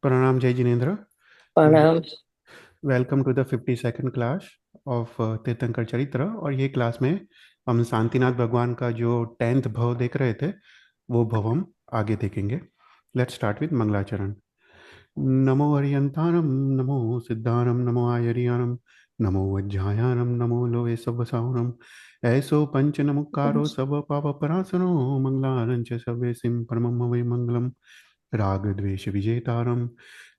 Pranam Jai Jinendra. प्रणाम। Welcome to the 52nd class of तीर्थंकर चरित्र। और ये क्लास में हम शांतिनाथ भगवान का जो 10th भव देख रहे थे, वो भव हम आगे देखेंगे। लेट्स स्टार्ट विद मंगलाचरण। नमो हरियंतानम, नमो सिद्धानम, नमो आयरियानम, नमो वज्जायानम, नमो लोवे सवसावनम। ऐसो पंच नमुकारो सब पाप परासनो मंगलारंच सवे सिम परमम वै मंगलम। राग द्वेष विजेतारम,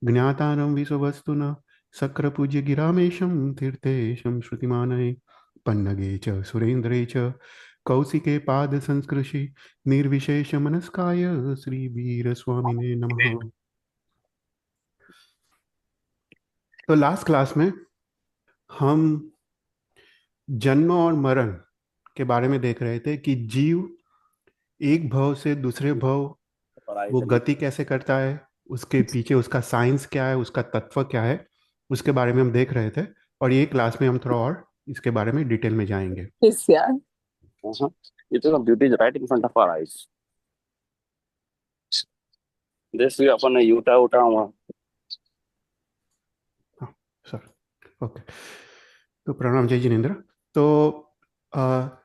ज्ञातारम विश्ववस्तुना, शक्र पूज्य गिरामेशम तीर्थेशम श्रुतिमानये। पन्नगे च सुरेन्द्रे च कौशिके पाद संस्कृशि, निर्विशेष मनस्काय श्री वीर स्वामिने नमः। तो लास्ट क्लास में हम जन्म और मरण के बारे में देख रहे थे कि जीव एक भव से दूसरे भव पढ़ाई वो चली। गति कैसे करता है, उसके पीछे उसका साइंस क्या है, उसका तत्व क्या है, उसके बारे में हम देख रहे थे। और ये क्लास में हम थोड़ा और इसके बारे में डिटेल में जाएंगे। किस यार। Uh-huh. It is a beauty is right in front of our eyes. This भी अपन ने यूटा उटा हुआ। हाँ सर, ओके। तो प्रणाम जय जिनेन्द्र। तो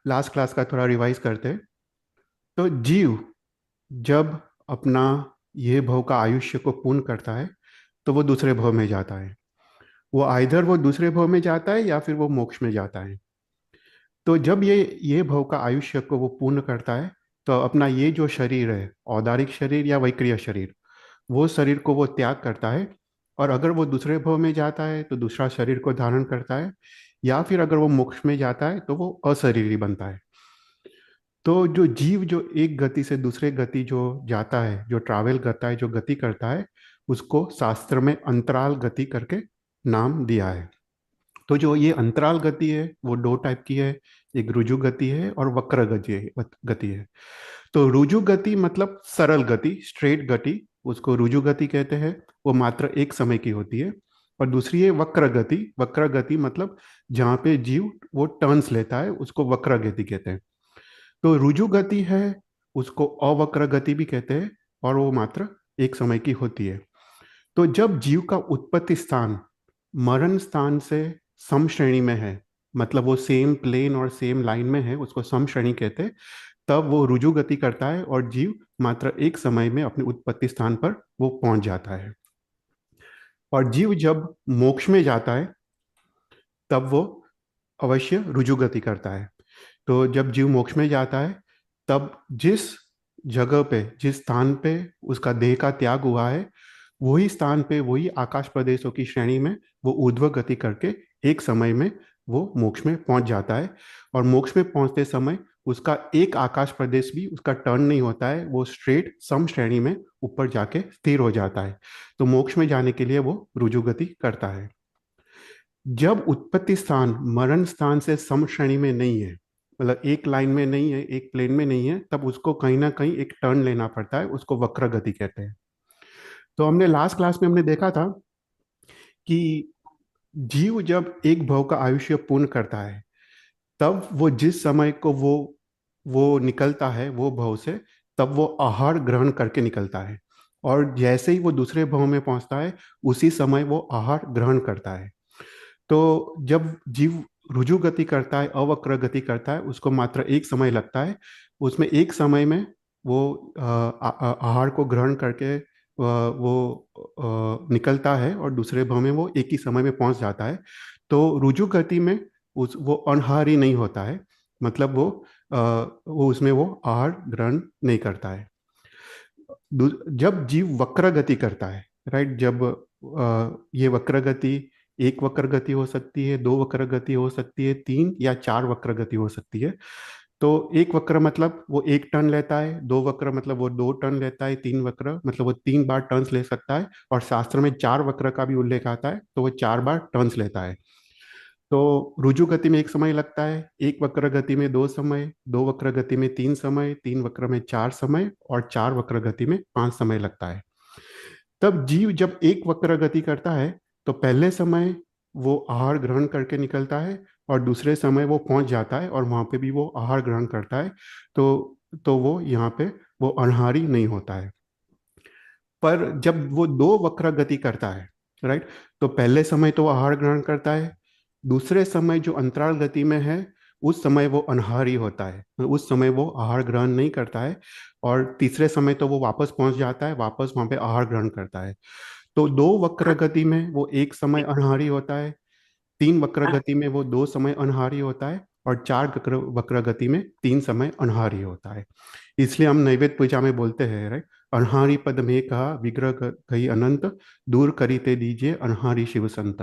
लास्ट क्लास का थोड़ा रिवाइज करते हैं। तो जीव जब अपना ये भव का आयुष्य को पूर्ण करता है, तो वो दूसरे भव में जाता है। वो आइधर वो दूसरे भव में जाता है या फिर वो मोक्ष में जाता है। तो जब ये भव का आयुष्य को वो पूर्ण करता है, तो अपना ये जो शरीर है, औदारिक शरीर या वैक्रिय शरीर, वो शरीर को वो त्याग करता है। और अगर वो दूसरे भव में जाता है तो दूसरा शरीर को धारण करता है, या फिर अगर वो मोक्ष में जाता है तो वो अशरीरी बनता है। तो जो जीव जो एक गति से दूसरे गति जो जाता है, जो ट्रैवल करता है, जो गति करता है, उसको शास्त्र में अंतराल गति करके नाम दिया है। तो जो ये अंतराल गति है वो दो टाइप की है। एक रुजु गति है और वक्र गति है। तो रुजु गति मतलब सरल गति, स्ट्रेट गति, उसको रुजु गति कहते हैं। वो मात्र एक समय की होती है। और दूसरी है वक्र गति। वक्र गति मतलब जहाँ पे जीव वो टर्न्स लेता है, उसको वक्र गति कहते हैं। तो रुजु गति है, उसको अवक्र गति भी कहते हैं, और वो मात्र एक समय की होती है। तो जब जीव का उत्पत्ति स्थान मरण स्थान से सम श्रेणी में है, मतलब वो सेम प्लेन और सेम लाइन में है, उसको सम श्रेणी कहते हैं, तब वो रुजु गति करता है और जीव मात्र एक समय में अपने उत्पत्ति स्थान पर वो पहुंच जाता है। और जीव जब मोक्ष में जाता है, तब वो अवश्य रुजु गति करता है। तो जब जीव मोक्ष में जाता है, तब जिस जगह पे, जिस स्थान पे उसका देह का त्याग हुआ है, वही स्थान पे, वही आकाश प्रदेशों की श्रेणी में वो ऊर्ध्व गति करके एक समय में वो मोक्ष में पहुंच जाता है। और मोक्ष में पहुंचते समय उसका एक आकाश प्रदेश भी उसका टर्न नहीं होता है, वो स्ट्रेट सम श्रेणी में ऊपर जाके स्थिर हो जाता है। तो मोक्ष में जाने के लिए वो रुजु गति करता है। जब उत्पत्ति स्थान मरण स्थान से सम श्रेणी में नहीं है, मतलब एक लाइन में नहीं है, एक प्लेन में नहीं है, तब उसको कहीं ना कहीं एक टर्न लेना पड़ता है, उसको वक्र गति कहते हैं। तो हमने लास्ट क्लास में हमने देखा था कि जीव जब एक भव का आयुष्य पूर्ण करता है, तब वो जिस समय को वो निकलता है वो भव से, तब वो आहार ग्रहण करके निकलता है। और जैसे ही वो दूसरे भव में पहुंचता है, उसी समय वो आहार ग्रहण करता है। तो जब जीव रुजु गति करता है, अवक्र गति करता है, उसको मात्र एक समय लगता है। उसमें एक समय में वो आहार को ग्रहण करके वो निकलता है, और दूसरे भाव में वो एक ही समय में पहुंच जाता है। तो रुजु गति में उस वो अनहारी नहीं होता है, मतलब वो उसमें वो आहार ग्रहण नहीं करता है। जब जीव वक्र गति करता है, राइट, जब ये वक्र गति, एक वक्र गति हो सकती है, दो वक्र गति हो सकती है, तीन या चार वक्र गति हो सकती है। तो एक वक्र मतलब वो एक टर्न लेता है, दो वक्र मतलब वो दो टर्न लेता है, तीन वक्र मतलब वो तीन बार टर्न्स ले सकता है, और शास्त्र में चार वक्र का भी उल्लेख आता है, तो वो चार बार टर्न्स लेता है। तो रुजु गति में एक समय लगता है, एक वक्र गति में दो समय, दो वक्र गति में तीन समय, तीन वक्र में चार समय, और चार वक्र गति में पांच समय लगता है। तब जीव जब एक वक्र गति करता है, तो पहले समय वो आहार ग्रहण करके निकलता है, और दूसरे समय वो पहुंच जाता है और वहां पे भी वो आहार ग्रहण करता है। तो वो यहाँ पे वो अनहारी नहीं होता है। पर जब वो दो वक्र गति करता है, राइट, तो पहले समय तो वो आहार ग्रहण करता है, दूसरे समय जो अंतराल गति में है उस समय वो अनहारी होता है, उस समय वो आहार ग्रहण नहीं करता है, और तीसरे समय तो वो वापस पहुंच जाता है, वापस वहां पे आहार ग्रहण करता है। तो दो वक्र गति में वो एक समय अनहारी होता है, तीन वक्र गति में वो दो समय अनहारी होता है, और चार वक्र वक्र गति में तीन समय अनहारी होता है। इसलिए हम नैवेद्य पूजा में बोलते हैं, राइट, अनहारी पद में कहा विग्रह गई अनंत, दूर करीते दीजिए अनहारी शिव संत,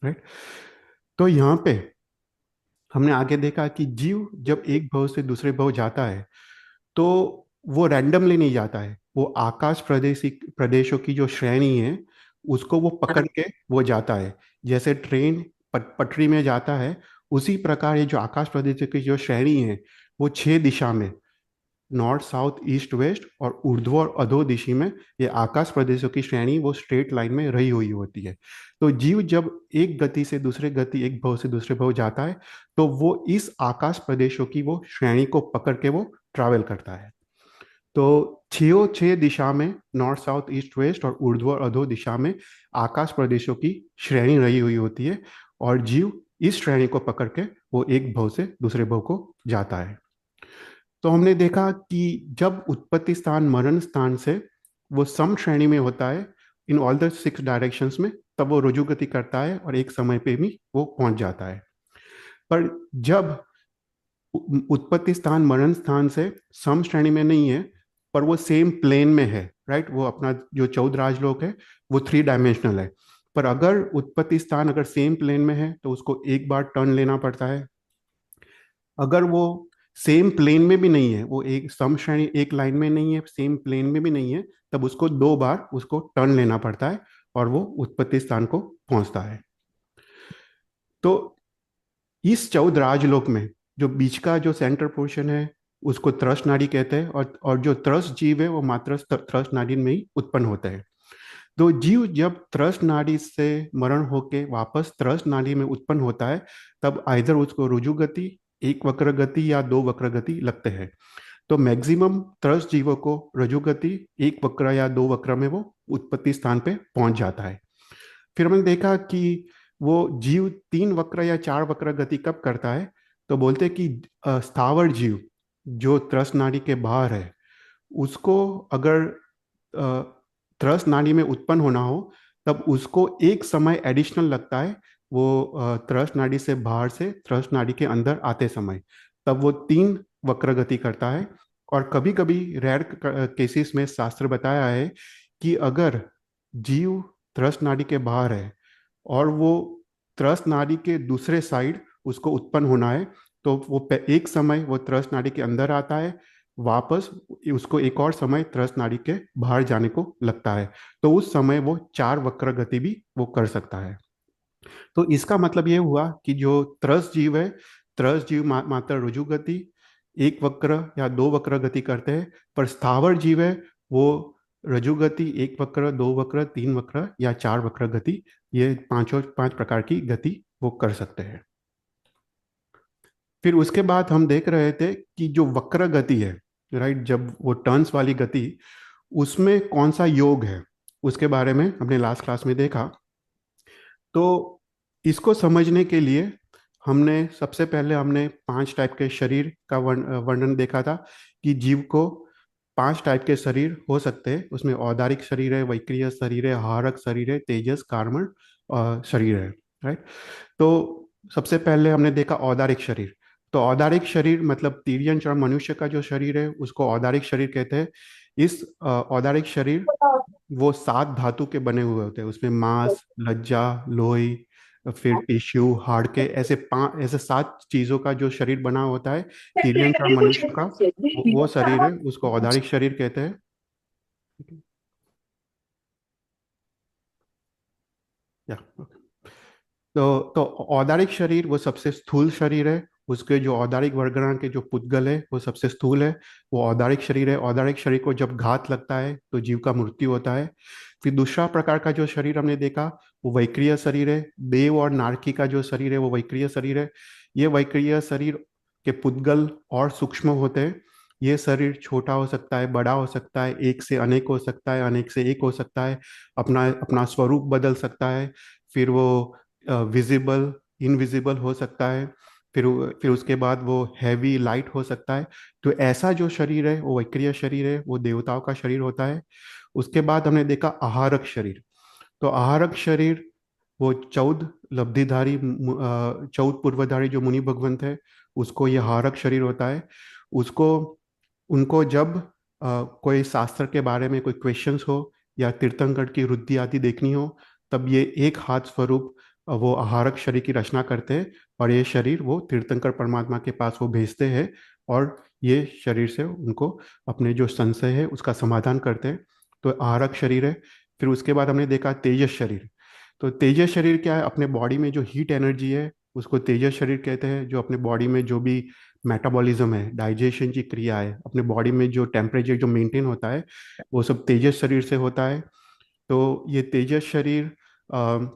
राइट। तो यहाँ पे हमने आगे देखा कि जीव जब एक भव से दूसरे भव जाता है तो वो रैंडमली नहीं जाता है, वो आकाश प्रदेशों की जो श्रेणी है उसको वो पकड़ के वो जाता है। जैसे ट्रेन पटरी में जाता है, उसी प्रकार ये जो आकाश प्रदेशों की जो श्रेणी है वो छह दिशा में, नॉर्थ साउथ ईस्ट वेस्ट और ऊर्ध्व और अधो दिशा में, ये आकाश प्रदेशों की श्रेणी वो स्ट्रेट लाइन में रही हुई होती है। तो जीव जब एक गति से दूसरे गति, एक भव से दूसरे भव जाता है तो वो इस आकाश प्रदेशों की वो श्रेणी को पकड़ के वो ट्रैवल करता है। तो छो छह दिशा में, नॉर्थ साउथ ईस्ट वेस्ट और ऊर्ध्व और अधो दिशा में आकाश प्रदेशों की श्रेणी रही हुई होती है, और जीव इस श्रेणी को पकड़ के वो एक भव से दूसरे भव को जाता है। तो हमने देखा कि जब उत्पत्ति स्थान मरण स्थान से वो सम श्रेणी में होता है in all the six directions में, तब वो रुजु गति करता है और एक समय पे भी वो पहुंच जाता है। पर जब उत्पत्ति स्थान मरण स्थान से सम श्रेणी में नहीं है, पर वो सेम प्लेन में है, राइट, वो अपना जो चौदह राजलोक है वो थ्री डायमेंशनल है, पर अगर उत्पत्ति स्थान अगर सेम प्लेन में है तो उसको एक बार टर्न लेना पड़ता है। अगर वो सेम प्लेन में भी नहीं है, वो एक सम श्रेणी एक लाइन में नहीं है, सेम प्लेन में भी नहीं है, तब उसको दो बार उसको टर्न लेना पड़ता है और वो उत्पत्ति स्थान को पहुंचता है। तो इस चौदह राजलोक में जो बीच का जो सेंटर पोर्शन है उसको त्रस नाड़ी कहते हैं, और जो त्रस जीव है वो मात्र त्रस नाड़ी में ही उत्पन्न होता है। तो जीव जब त्रस नाड़ी से मरण होके वापस त्रस नाड़ी में उत्पन्न होता है, तब आइधर उसको रुजु गति, एक वक्र गति या दो वक्र गति लगते हैं। तो मैक्सिमम त्रस जीवों को रजु गति, एक वक्र या दो वक्र में वो उत्पत्ति स्थान पे पहुंच जाता है। फिर हमने देखा कि वो जीव तीन वक्र या चार वक्र गति कब करता है, तो बोलते हैं कि स्थावर जीव जो त्रस नाड़ी के बाहर है उसको अगर अ, त्रस नाड़ी में उत्पन्न होना हो तब उसको एक समय एडिशनल लगता है, वो त्रस नाड़ी से बाहर से त्रस नाड़ी के अंदर आते समय, तब वो तीन वक्र गति करता है। और कभी कभी रेयर केसेस में शास्त्र बताया है कि अगर जीव त्रस नाड़ी के बाहर है और वो त्रस नाड़ी के दूसरे साइड उसको उत्पन्न होना है, तो वो एक समय वो त्रस नाड़ी के अंदर आता है, वापस उसको एक और समय त्रस नाड़ी के बाहर जाने को लगता है, तो उस समय वो चार वक्र गति भी वो कर सकता है। तो इसका मतलब ये हुआ कि जो त्रस जीव है, त्रस जीव मात्र रुजु गति, एक वक्र या दो वक्र गति करते हैं, पर स्थावर जीव है वो रजु गति, एक वक्र, दो वक्र, तीन वक्र या चार वक्र गति, ये पांचों पांच प्रकार की गति वो कर सकते हैं। फिर उसके बाद हम देख रहे थे कि जो वक्र गति है, राइट, जब वो टर्न्स वाली गति, उसमें कौन सा योग है उसके बारे में हमने लास्ट क्लास में देखा। तो इसको समझने के लिए हमने सबसे पहले हमने पांच टाइप के शरीर का वर्णन देखा था कि जीव को पांच टाइप के शरीर हो सकते हैं। उसमें औदारिक शरीर है, वैक्रिय शरीर है, हारक शरीर है, तेजस कार्मण शरीर है, राइट। तो सबसे पहले हमने देखा औदारिक शरीर। तो औदारिक शरीर मतलब तीर्यन चरण मनुष्य का जो शरीर है उसको औदारिक शरीर कहते हैं। इस औदारिक शरीर वो सात धातु के बने हुए होते हैं, उसमें मांस, लज्जा, लोही, फिर टिश्यू, हाड़के, ऐसे पांच, ऐसे सात चीजों का जो शरीर बना होता है तीर्यन चरण मनुष्य का, वो शरीर है, उसको औदारिक शरीर कहते हैं। या तो औदारिक शरीर वो सबसे स्थूल शरीर है, उसके जो औदारिक वर्गना के जो पुद्गल है वो सबसे स्थूल है, वो औदारिक शरीर है। औदारिक शरीर को जब घात लगता है तो जीव का मृत्यु होता है। फिर दूसरा प्रकार का जो शरीर हमने देखा वो वैक्रिय शरीर है। देव और नारकी का जो शरीर है वो वैक्रिय शरीर है। ये वैक्रिय शरीर के पुद्गल और सूक्ष्म होते हैं, ये शरीर छोटा हो सकता है, बड़ा हो सकता है, एक से अनेक हो सकता है, अनेक से एक हो सकता है, अपना अपना स्वरूप बदल सकता है। फिर वो विजिबल, इनविजिबल हो सकता है। फिर उसके बाद वो हैवी लाइट हो सकता है। तो ऐसा जो शरीर है वो वैक्रिय शरीर है, वो देवताओं का शरीर होता है। उसके बाद हमने देखा आहारक शरीर। तो आहारक शरीर वो 14 लब्धिधारी, 14 पूर्वधारी जो मुनि भगवंत है, उसको ये आहारक शरीर होता है। उसको उनको जब कोई शास्त्र के बारे में कोई क्वेश्चंस हो या तीर्थंकर की वृद्धि आदि देखनी हो, तब ये एक हाथ स्वरूप वो आहारक शरीर की रचना करते हैं। और ये शरीर वो तीर्थंकर परमात्मा के पास वो भेजते हैं। और ये शरीर से उनको अपने जो संशय है उसका समाधान करते हैं। तो आहारक शरीर है। फिर उसके बाद हमने देखा तेजस शरीर। तो तेजस शरीर क्या है? अपने बॉडी में जो हीट एनर्जी है उसको तेजस शरीर कहते हैं। जो अपने बॉडी में जो भी मेटाबॉलिज्म है, डाइजेशन की क्रिया है, अपने बॉडी में जो टेम्परेचर जो मेंटेन होता है, वो सब तेजस शरीर से होता है। तो ये तेजस शरीर, अ,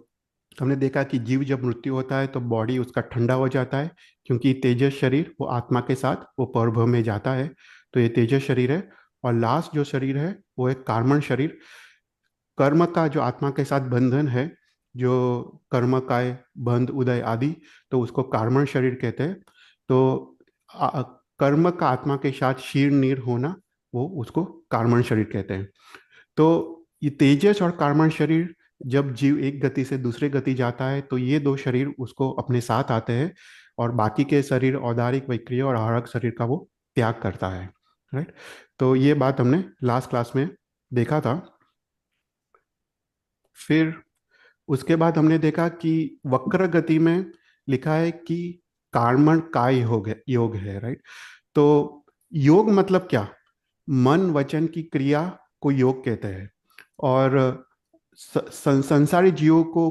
हमने देखा कि जीव जब मृत्यु होता है तो बॉडी उसका ठंडा हो जाता है, क्योंकि तेजस शरीर वो आत्मा के साथ वो परभव में जाता है। तो ये तेजस शरीर है। और लास्ट जो शरीर है वो है कार्मण शरीर। कर्म का जो आत्मा के साथ बंधन है, जो कर्म का बंध उदय आदि, तो उसको कार्मण शरीर कहते हैं। तो आ- कर्म का आत्मा के साथ शीर नीर होना, वो उसको कार्मण शरीर कहते हैं। तो ये तेजस और कार्मण शरीर, जब जीव एक गति से दूसरे गति जाता है तो ये दो शरीर उसको अपने साथ आते हैं। और बाकी के शरीर औदारिक, वैक्रिय और आहारक शरीर का वो त्याग करता है। राइट। तो ये बात हमने लास्ट क्लास में देखा था। फिर उसके बाद हमने देखा कि वक्र गति में लिखा है कि कार्मण काय योग है। राइट। तो योग मतलब क्या? मन वचन की क्रिया को योग कहते हैं। और संसारी जीवों को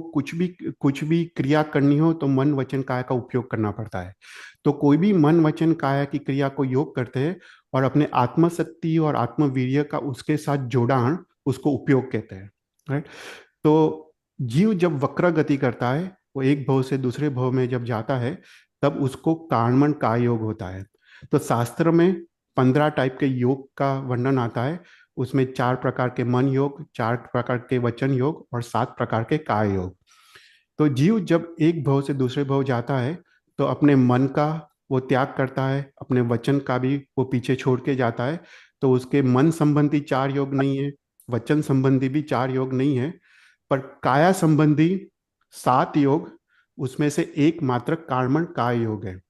कुछ भी क्रिया करनी हो तो मन वचन काया का उपयोग करना पड़ता है। तो कोई भी मन वचन काया की क्रिया को योग करते हैं, और अपने आत्मशक्ति और आत्मवीर्य का उसके साथ जोड़ान, उसको उपयोग कहते हैं। राइट। तो जीव जब वक्र गति करता है, वो एक भव से दूसरे भव में जब जाता है, तब उसको कार्मण काय योग होता है। तो शास्त्र में 15 टाइप के योग का वर्णन आता है। उसमें 4 प्रकार के मन योग, 4 प्रकार के वचन योग और 7 प्रकार के काय योग। तो जीव जब एक भव से दूसरे भव जाता है तो अपने मन का वो त्याग करता है, अपने वचन का भी वो पीछे छोड़ के जाता है। तो उसके मन संबंधी 4 योग नहीं है, वचन संबंधी भी 4 योग नहीं है, पर काया संबंधी 7 योग, उसमें से एक मात्र कार्मण काय योग है।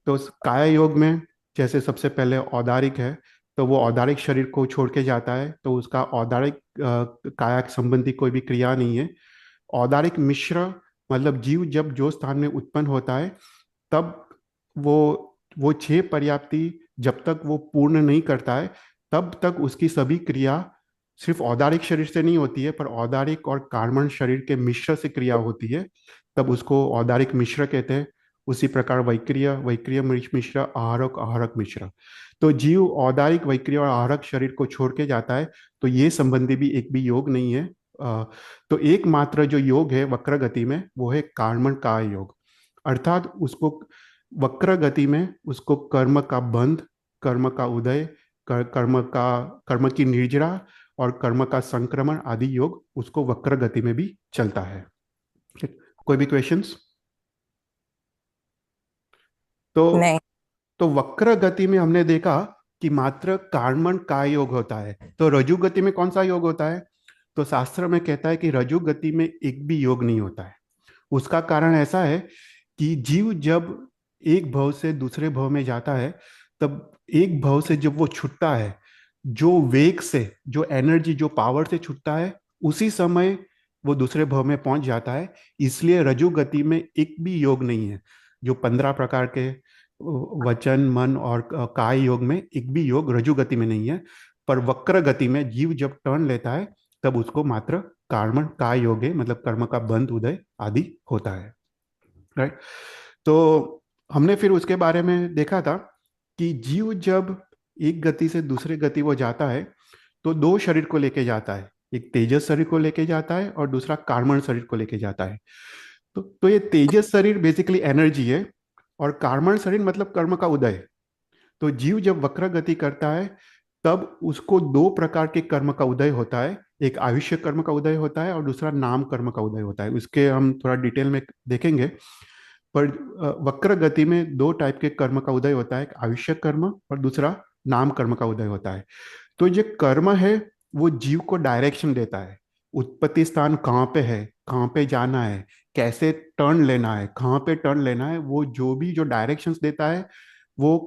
तो उस काय योग में जैसे सबसे पहले औदारिक है, तो वो औदारिक शरीर को छोड़ के जाता है, तो उसका औदारिक काया संबंधी कोई भी क्रिया नहीं है। औदारिक मिश्र मतलब जीव जब जो स्थान में उत्पन्न होता है, तब वो वो 6 पर्याप्ति जब तक वो पूर्ण नहीं करता है, तब तक उसकी सभी क्रिया सिर्फ औदारिक शरीर से नहीं होती है, पर औदारिक और कार्मण शरीर के मिश्र से क्रिया होती है। तब उसको औदारिक मिश्र कहते हैं। उसी प्रकार वैक्रिय, वैक्रिय मिश्र, आहारक, आहारक मिश्र। तो जीव औदारिक, वैक्रिय और आहारक शरीर को छोड़ के जाता है। तो ये संबंधी भी एक भी योग नहीं है। अ, तो एकमात्र जो योग है वक्र गति में, वो है कार्मण का योग। अर्थात उसको वक्र गति में उसको कर्म का बंध, कर्म का उदय, कर्म की निर्जरा और कर्म का संक्रमण आदि योग उसको वक्र गति में भी चलता है। ठीक। कोई भी क्वेश्चंस? तो नहीं। तो वक्र गति में हमने देखा कि मात्र कार्मण का योग होता है। तो रजु गति में कौन सा योग होता है? तो शास्त्र में कहता है कि रजु गति में एक भी योग नहीं होता है। उसका कारण ऐसा है कि जीव जब एक भव से दूसरे भव में जाता है, तब एक भव से जब वो छूटता है, जो वेग से, जो एनर्जी, जो पावर से छूटता है, उसी समय वो दूसरे भव में पहुंच जाता है। इसलिए रजु गति में एक भी योग नहीं है। जो 15 प्रकार के वचन, मन और काय योग में एक भी योग रजु गति में नहीं है। पर वक्र गति में जीव जब टर्न लेता है, तब उसको मात्र कार्मण काय योग है, मतलब कर्म का बंध उदय आदि होता है। राइट। तो हमने फिर उसके बारे में देखा था कि जीव जब एक गति से दूसरे गति वो जाता है, तो दो शरीर को लेके जाता है। एक तेजस शरीर को लेके जाता है और दूसरा कार्मण शरीर को लेके जाता है। तो ये तेजस शरीर बेसिकली एनर्जी है, और कार्मण शरीर मतलब कर्म का उदय। तो जीव जब वक्र गति करता है तब उसको दो प्रकार के कर्म का उदय होता है। एक आयुष्य कर्म का उदय होता है और दूसरा नाम कर्म का उदय होता है। उसके हम थोड़ा डिटेल में देखेंगे। पर वक्र गति में दो टाइप के कर्म का उदय होता है, एक आयुष्य कर्म और दूसरा नाम कर्म का उदय होता है। तो ये कर्म है वो जीव को डायरेक्शन देता है। उत्पत्ति स्थान कहाँ पे है, कहाँ पे जाना है, कैसे टर्न लेना है, कहाँ पे टर्न लेना है, वो जो भी जो डायरेक्शंस देता है वो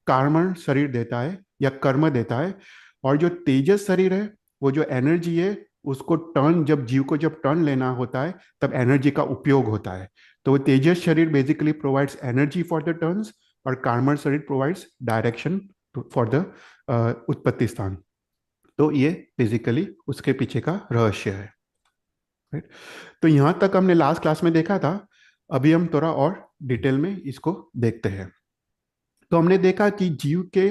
कार्मण शरीर देता है या कर्म देता है। और जो तेजस शरीर है, वो जो एनर्जी है, उसको टर्न, जब जीव को जब टर्न लेना होता है तब एनर्जी का उपयोग होता है। तो वो तेजस शरीर basically provides energy for the turns और कार्मण शरीर प्रोवाइड्स डायरेक्शन फॉर द उत्पत्ति स्थान। तो ये बेसिकली उसके पीछे का रहस्य है। राइट। तो यहाँ तक हमने लास्ट क्लास में देखा था। अभी हम थोड़ा और डिटेल में इसको देखते हैं। तो हमने देखा कि जीव के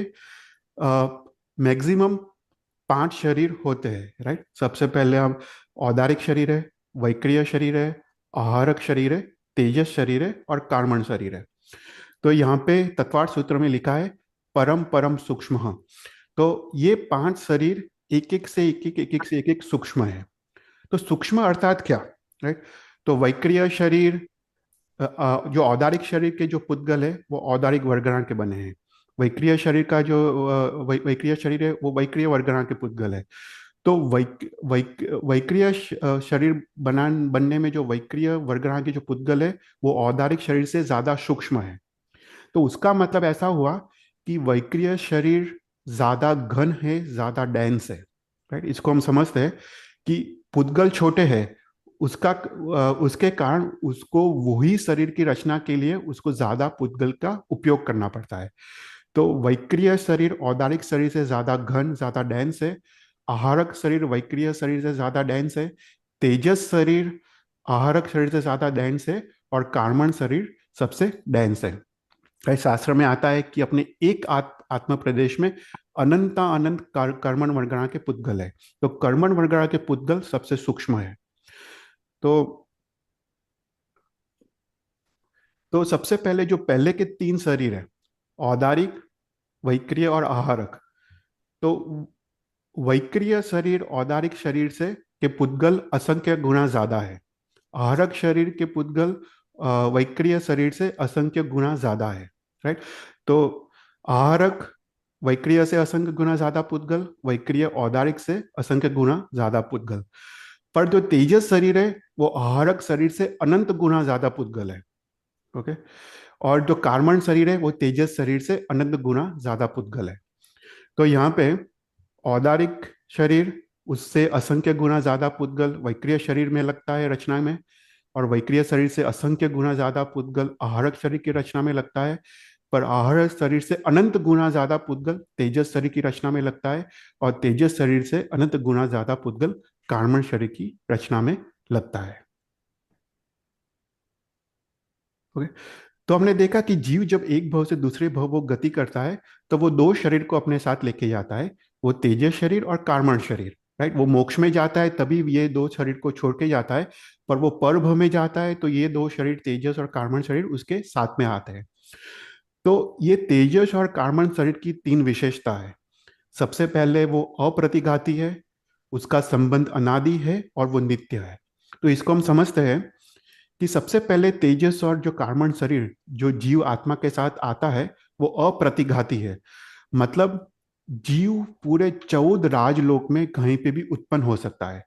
मैक्सिमम 5 शरीर होते हैं। राइट। सबसे पहले हम औदारिक शरीर है, वैक्रिय शरीर है, आहारक शरीर है, तेजस शरीर है और कार्मण शरीर है। तो यहाँ पे तत्वार्थ सूत्र में लिखा है परम परम सूक्ष्म। तो ये 5 शरीर एक एक से एक एक से एक सूक्ष्म है। तो सूक्ष्म अर्थात क्या? राइट। तो वैक्रिय शरीर, जो औदारिक शरीर के जो पुद्गल है वो औदारिक वर्गणा के बने हैं। वैक्रिय शरीर का जो वैक्रिय शरीर है वो वैक्रिय वर्गणा के पुद्गल है। तो वैक्रिय शरीर बनने में जो वैक्रिय वर्गणा के जो पुद्गल है वो औदारिक शरीर से ज्यादा सूक्ष्म है। तो उसका मतलब ऐसा हुआ कि वैक्रिय शरीर ज्यादा घन है, ज्यादा डेंस है। राइट। इसको हम समझते हैं कि पुद्गल छोटे हैं, उसके कारण उसको वही शरीर की रचना के लिए उसको ज्यादा पुद्गल का उपयोग करना पड़ता है। तो वैक्रिय शरीर औदारिक शरीर से ज्यादा घन, ज्यादा डेंस है। आहारक शरीर वैक्रिय शरीर से ज्यादा डेंस है। तेजस शरीर आहारक शरीर से ज्यादा डेंस है। और कार्मण शरीर सबसे डेंस है। कई शास्त्र में आता है कि अपने एक आत्म प्रदेश में अनंता अनंत कर्मण वर्गणा के पुद्गल है। तो कर्मण वर्गणा के पुद्गल सबसे सूक्ष्म है। तो सबसे पहले जो पहले के 3 शरीर है, औदारिक, वैक्रिय और आहारक। तो वैक्रिय शरीर औदारिक शरीर से के पुद्गल असंख्य गुना ज्यादा है। आहारक शरीर के पुद्गल वैक्रिय शरीर से असंख्य गुना ज्यादा है। राइट। तो आहारक वैक्रिय से असंख्य गुना ज्यादा पुद्गल, वैक्रिय औदारिक से असंख्य गुना ज्यादा पुद्गल। पर जो तेजस शरीर है वो आहारक शरीर से अनंत गुना ज्यादा पुद्गल है। ओके। और जो कार्मण शरीर है वो तेजस शरीर से अनंत गुना ज्यादा पुद्गल है। तो यहाँ पे औदारिक शरीर उससे असंख्य गुना ज्यादा पुद्गल वैक्रिय शरीर में लगता है रचना में। और वैक्रिय शरीर से असंख्य गुना ज्यादा पुद्गल आहारक शरीर की रचना में लगता है। पर आहारक शरीर से अनंत गुना ज्यादा पुद्गल तेजस शरीर की रचना में लगता है। और तेजस शरीर से अनंत गुना ज्यादा पुद्गल कार्मण शरीर की रचना में लगता है। ओके। तो हमने देखा कि जीव जब एक भव से दूसरे भव वो गति करता है तो वो 2 शरीर को अपने साथ लेके जाता है, वो तेजस शरीर और कार्मण शरीर। राइट। वो मोक्ष में जाता है तभी ये 2 शरीर को छोड़ के जाता है। पर वो परभव में जाता है तो ये 2 शरीर तेजस और कार्मण शरीर उसके साथ में आते हैं। तो ये तेजस और कार्बन शरीर की 3 विशेषता है। सबसे पहले वो अप्रतिघाती है, उसका संबंध अनादि है और वो नित्य है। तो इसको हम समझते हैं कि सबसे पहले तेजस और जो कार्बन शरीर जो जीव आत्मा के साथ आता है वो अप्रतिघाती है। मतलब जीव पूरे 14 राजलोक में कहीं पे भी उत्पन्न हो सकता है।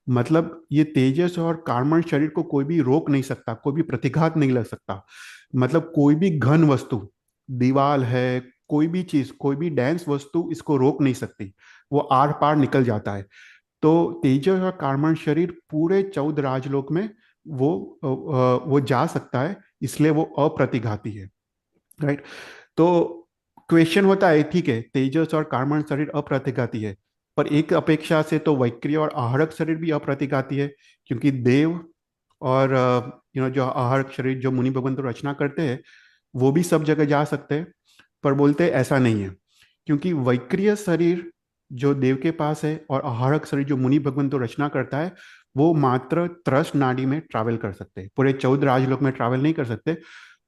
मतलब ये तेजस और कार्बन शरीर को कोई भी रोक नहीं सकता, कोई भी प्रतिघात नहीं लग सकता। मतलब कोई भी घन वस्तु, दीवार है, कोई भी चीज, कोई भी डेंस वस्तु इसको रोक नहीं सकती। वो आर पार निकल जाता है। तो तेजस और कार्बन शरीर पूरे 14 राजलोक में वो जा सकता है, इसलिए वो अप्रतिघाती है। राइट। तो क्वेश्चन होता है, ठीक है तेजस और कार्बन शरीर अप्रतिघाती है, पर एक अपेक्षा से तो वैक्रिय और आहारक शरीर भी अप्रतिघाती है। क्योंकि देव और जो आहारक शरीर जो मुनि भगवंत रचना करते हैं वो भी सब जगह जा सकते हैं। पर बोलते हैं ऐसा नहीं है। क्योंकि वैक्रिय शरीर जो देव के पास है और आहारक शरीर जो मुनि भगवंत रचना करता है वो मात्र त्रस नाड़ी में ट्रैवल कर सकते हैं, पूरे 14 राजलोक में ट्रैवल नहीं कर सकते।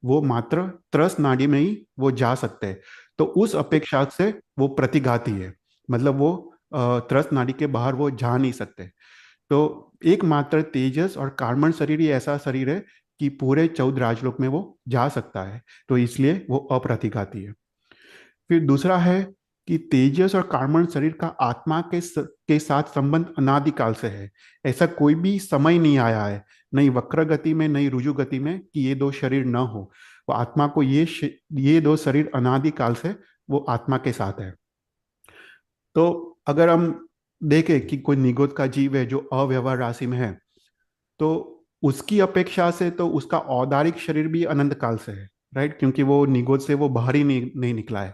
वो मात्र त्रस नाड़ी में ही वो जा सकते हैं। तो उस अपेक्षा से वो प्रतिघाती है, मतलब वो त्रस्त नाड़ी के बाहर वो जा नहीं सकते। तो एकमात्र तेजस और कार्बन शरीर ही ऐसा शरीर है कि पूरे 14 राजलोक में वो जा सकता है, तो इसलिए वो अप्रतिघाती है। फिर दूसरा है कि तेजस और कार्बन शरीर का आत्मा के साथ संबंध अनादिकाल से है। ऐसा कोई भी समय नहीं आया है, नहीं वक्र गति में नहीं रुजु गति में, कि ये दो शरीर न हो। वो आत्मा को ये दो शरीर अनादिकाल से वो आत्मा के साथ है। तो अगर हम देखें कि कोई निगोद का जीव है जो अव्यवहार राशि में है, तो उसकी अपेक्षा से तो उसका औदारिक शरीर भी अनंत काल से है, राइट, क्योंकि वो निगोद से वो बाहर ही नहीं निकला है।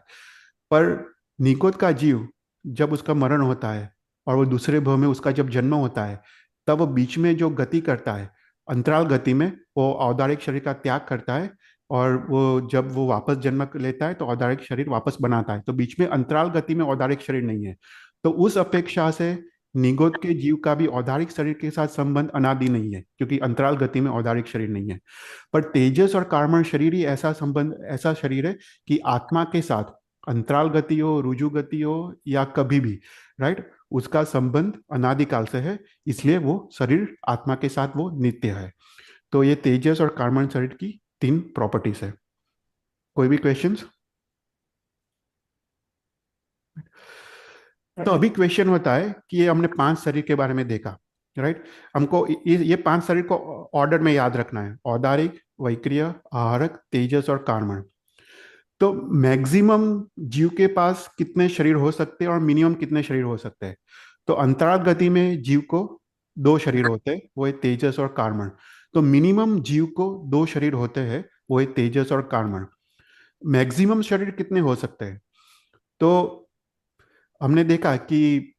पर निगोद का जीव जब उसका मरण होता है और वो दूसरे भव में उसका जब जन्म होता है, तब वो बीच में जो गति करता है, अंतराल गति में वो औदारिक शरीर का त्याग करता है। और वो जब वो वापस जन्म लेता है तो औदारिक शरीर वापस बनाता है, तो बीच में अंतराल गति में औदारिक शरीर नहीं है। तो उस अपेक्षा से निगोद के जीव का भी औदारिक शरीर के साथ संबंध अनादि नहीं है, क्योंकि अंतराल गति में औदारिक शरीर नहीं है। पर तेजस और कार्बन शरीर ही ऐसा संबंध, ऐसा शरीर है कि आत्मा के साथ अंतराल गति हो, रुजु गति हो, या कभी भी, राइट, उसका संबंध अनादिकाल से है, इसलिए वो शरीर आत्मा के साथ वो नित्य है। तो ये तेजस और कार्बन शरीर की तीन प्रॉपर्टीज है। कोई भी क्वेश्चंस? तो अभी क्वेश्चन होता है कि ये हमने पांच शरीर के बारे में देखा, राइट। हमको ये पांच शरीर को ऑर्डर में याद रखना है: औदारिक, वैक्रिय, आहारक, तेजस और कार्बन। तो मैक्सिमम जीव के पास कितने शरीर हो सकते हैं और मिनिमम कितने शरीर हो सकते हैं? तो अंतराल गति में जीव को दो शरीर होते हैं, वो है तेजस और कार्बन। तो मिनिमम जीव को दो शरीर होते हैं, वो है तेजस और कार्बन। मैक्सिमम शरीर कितने हो सकते हैं? तो हमने देखा कि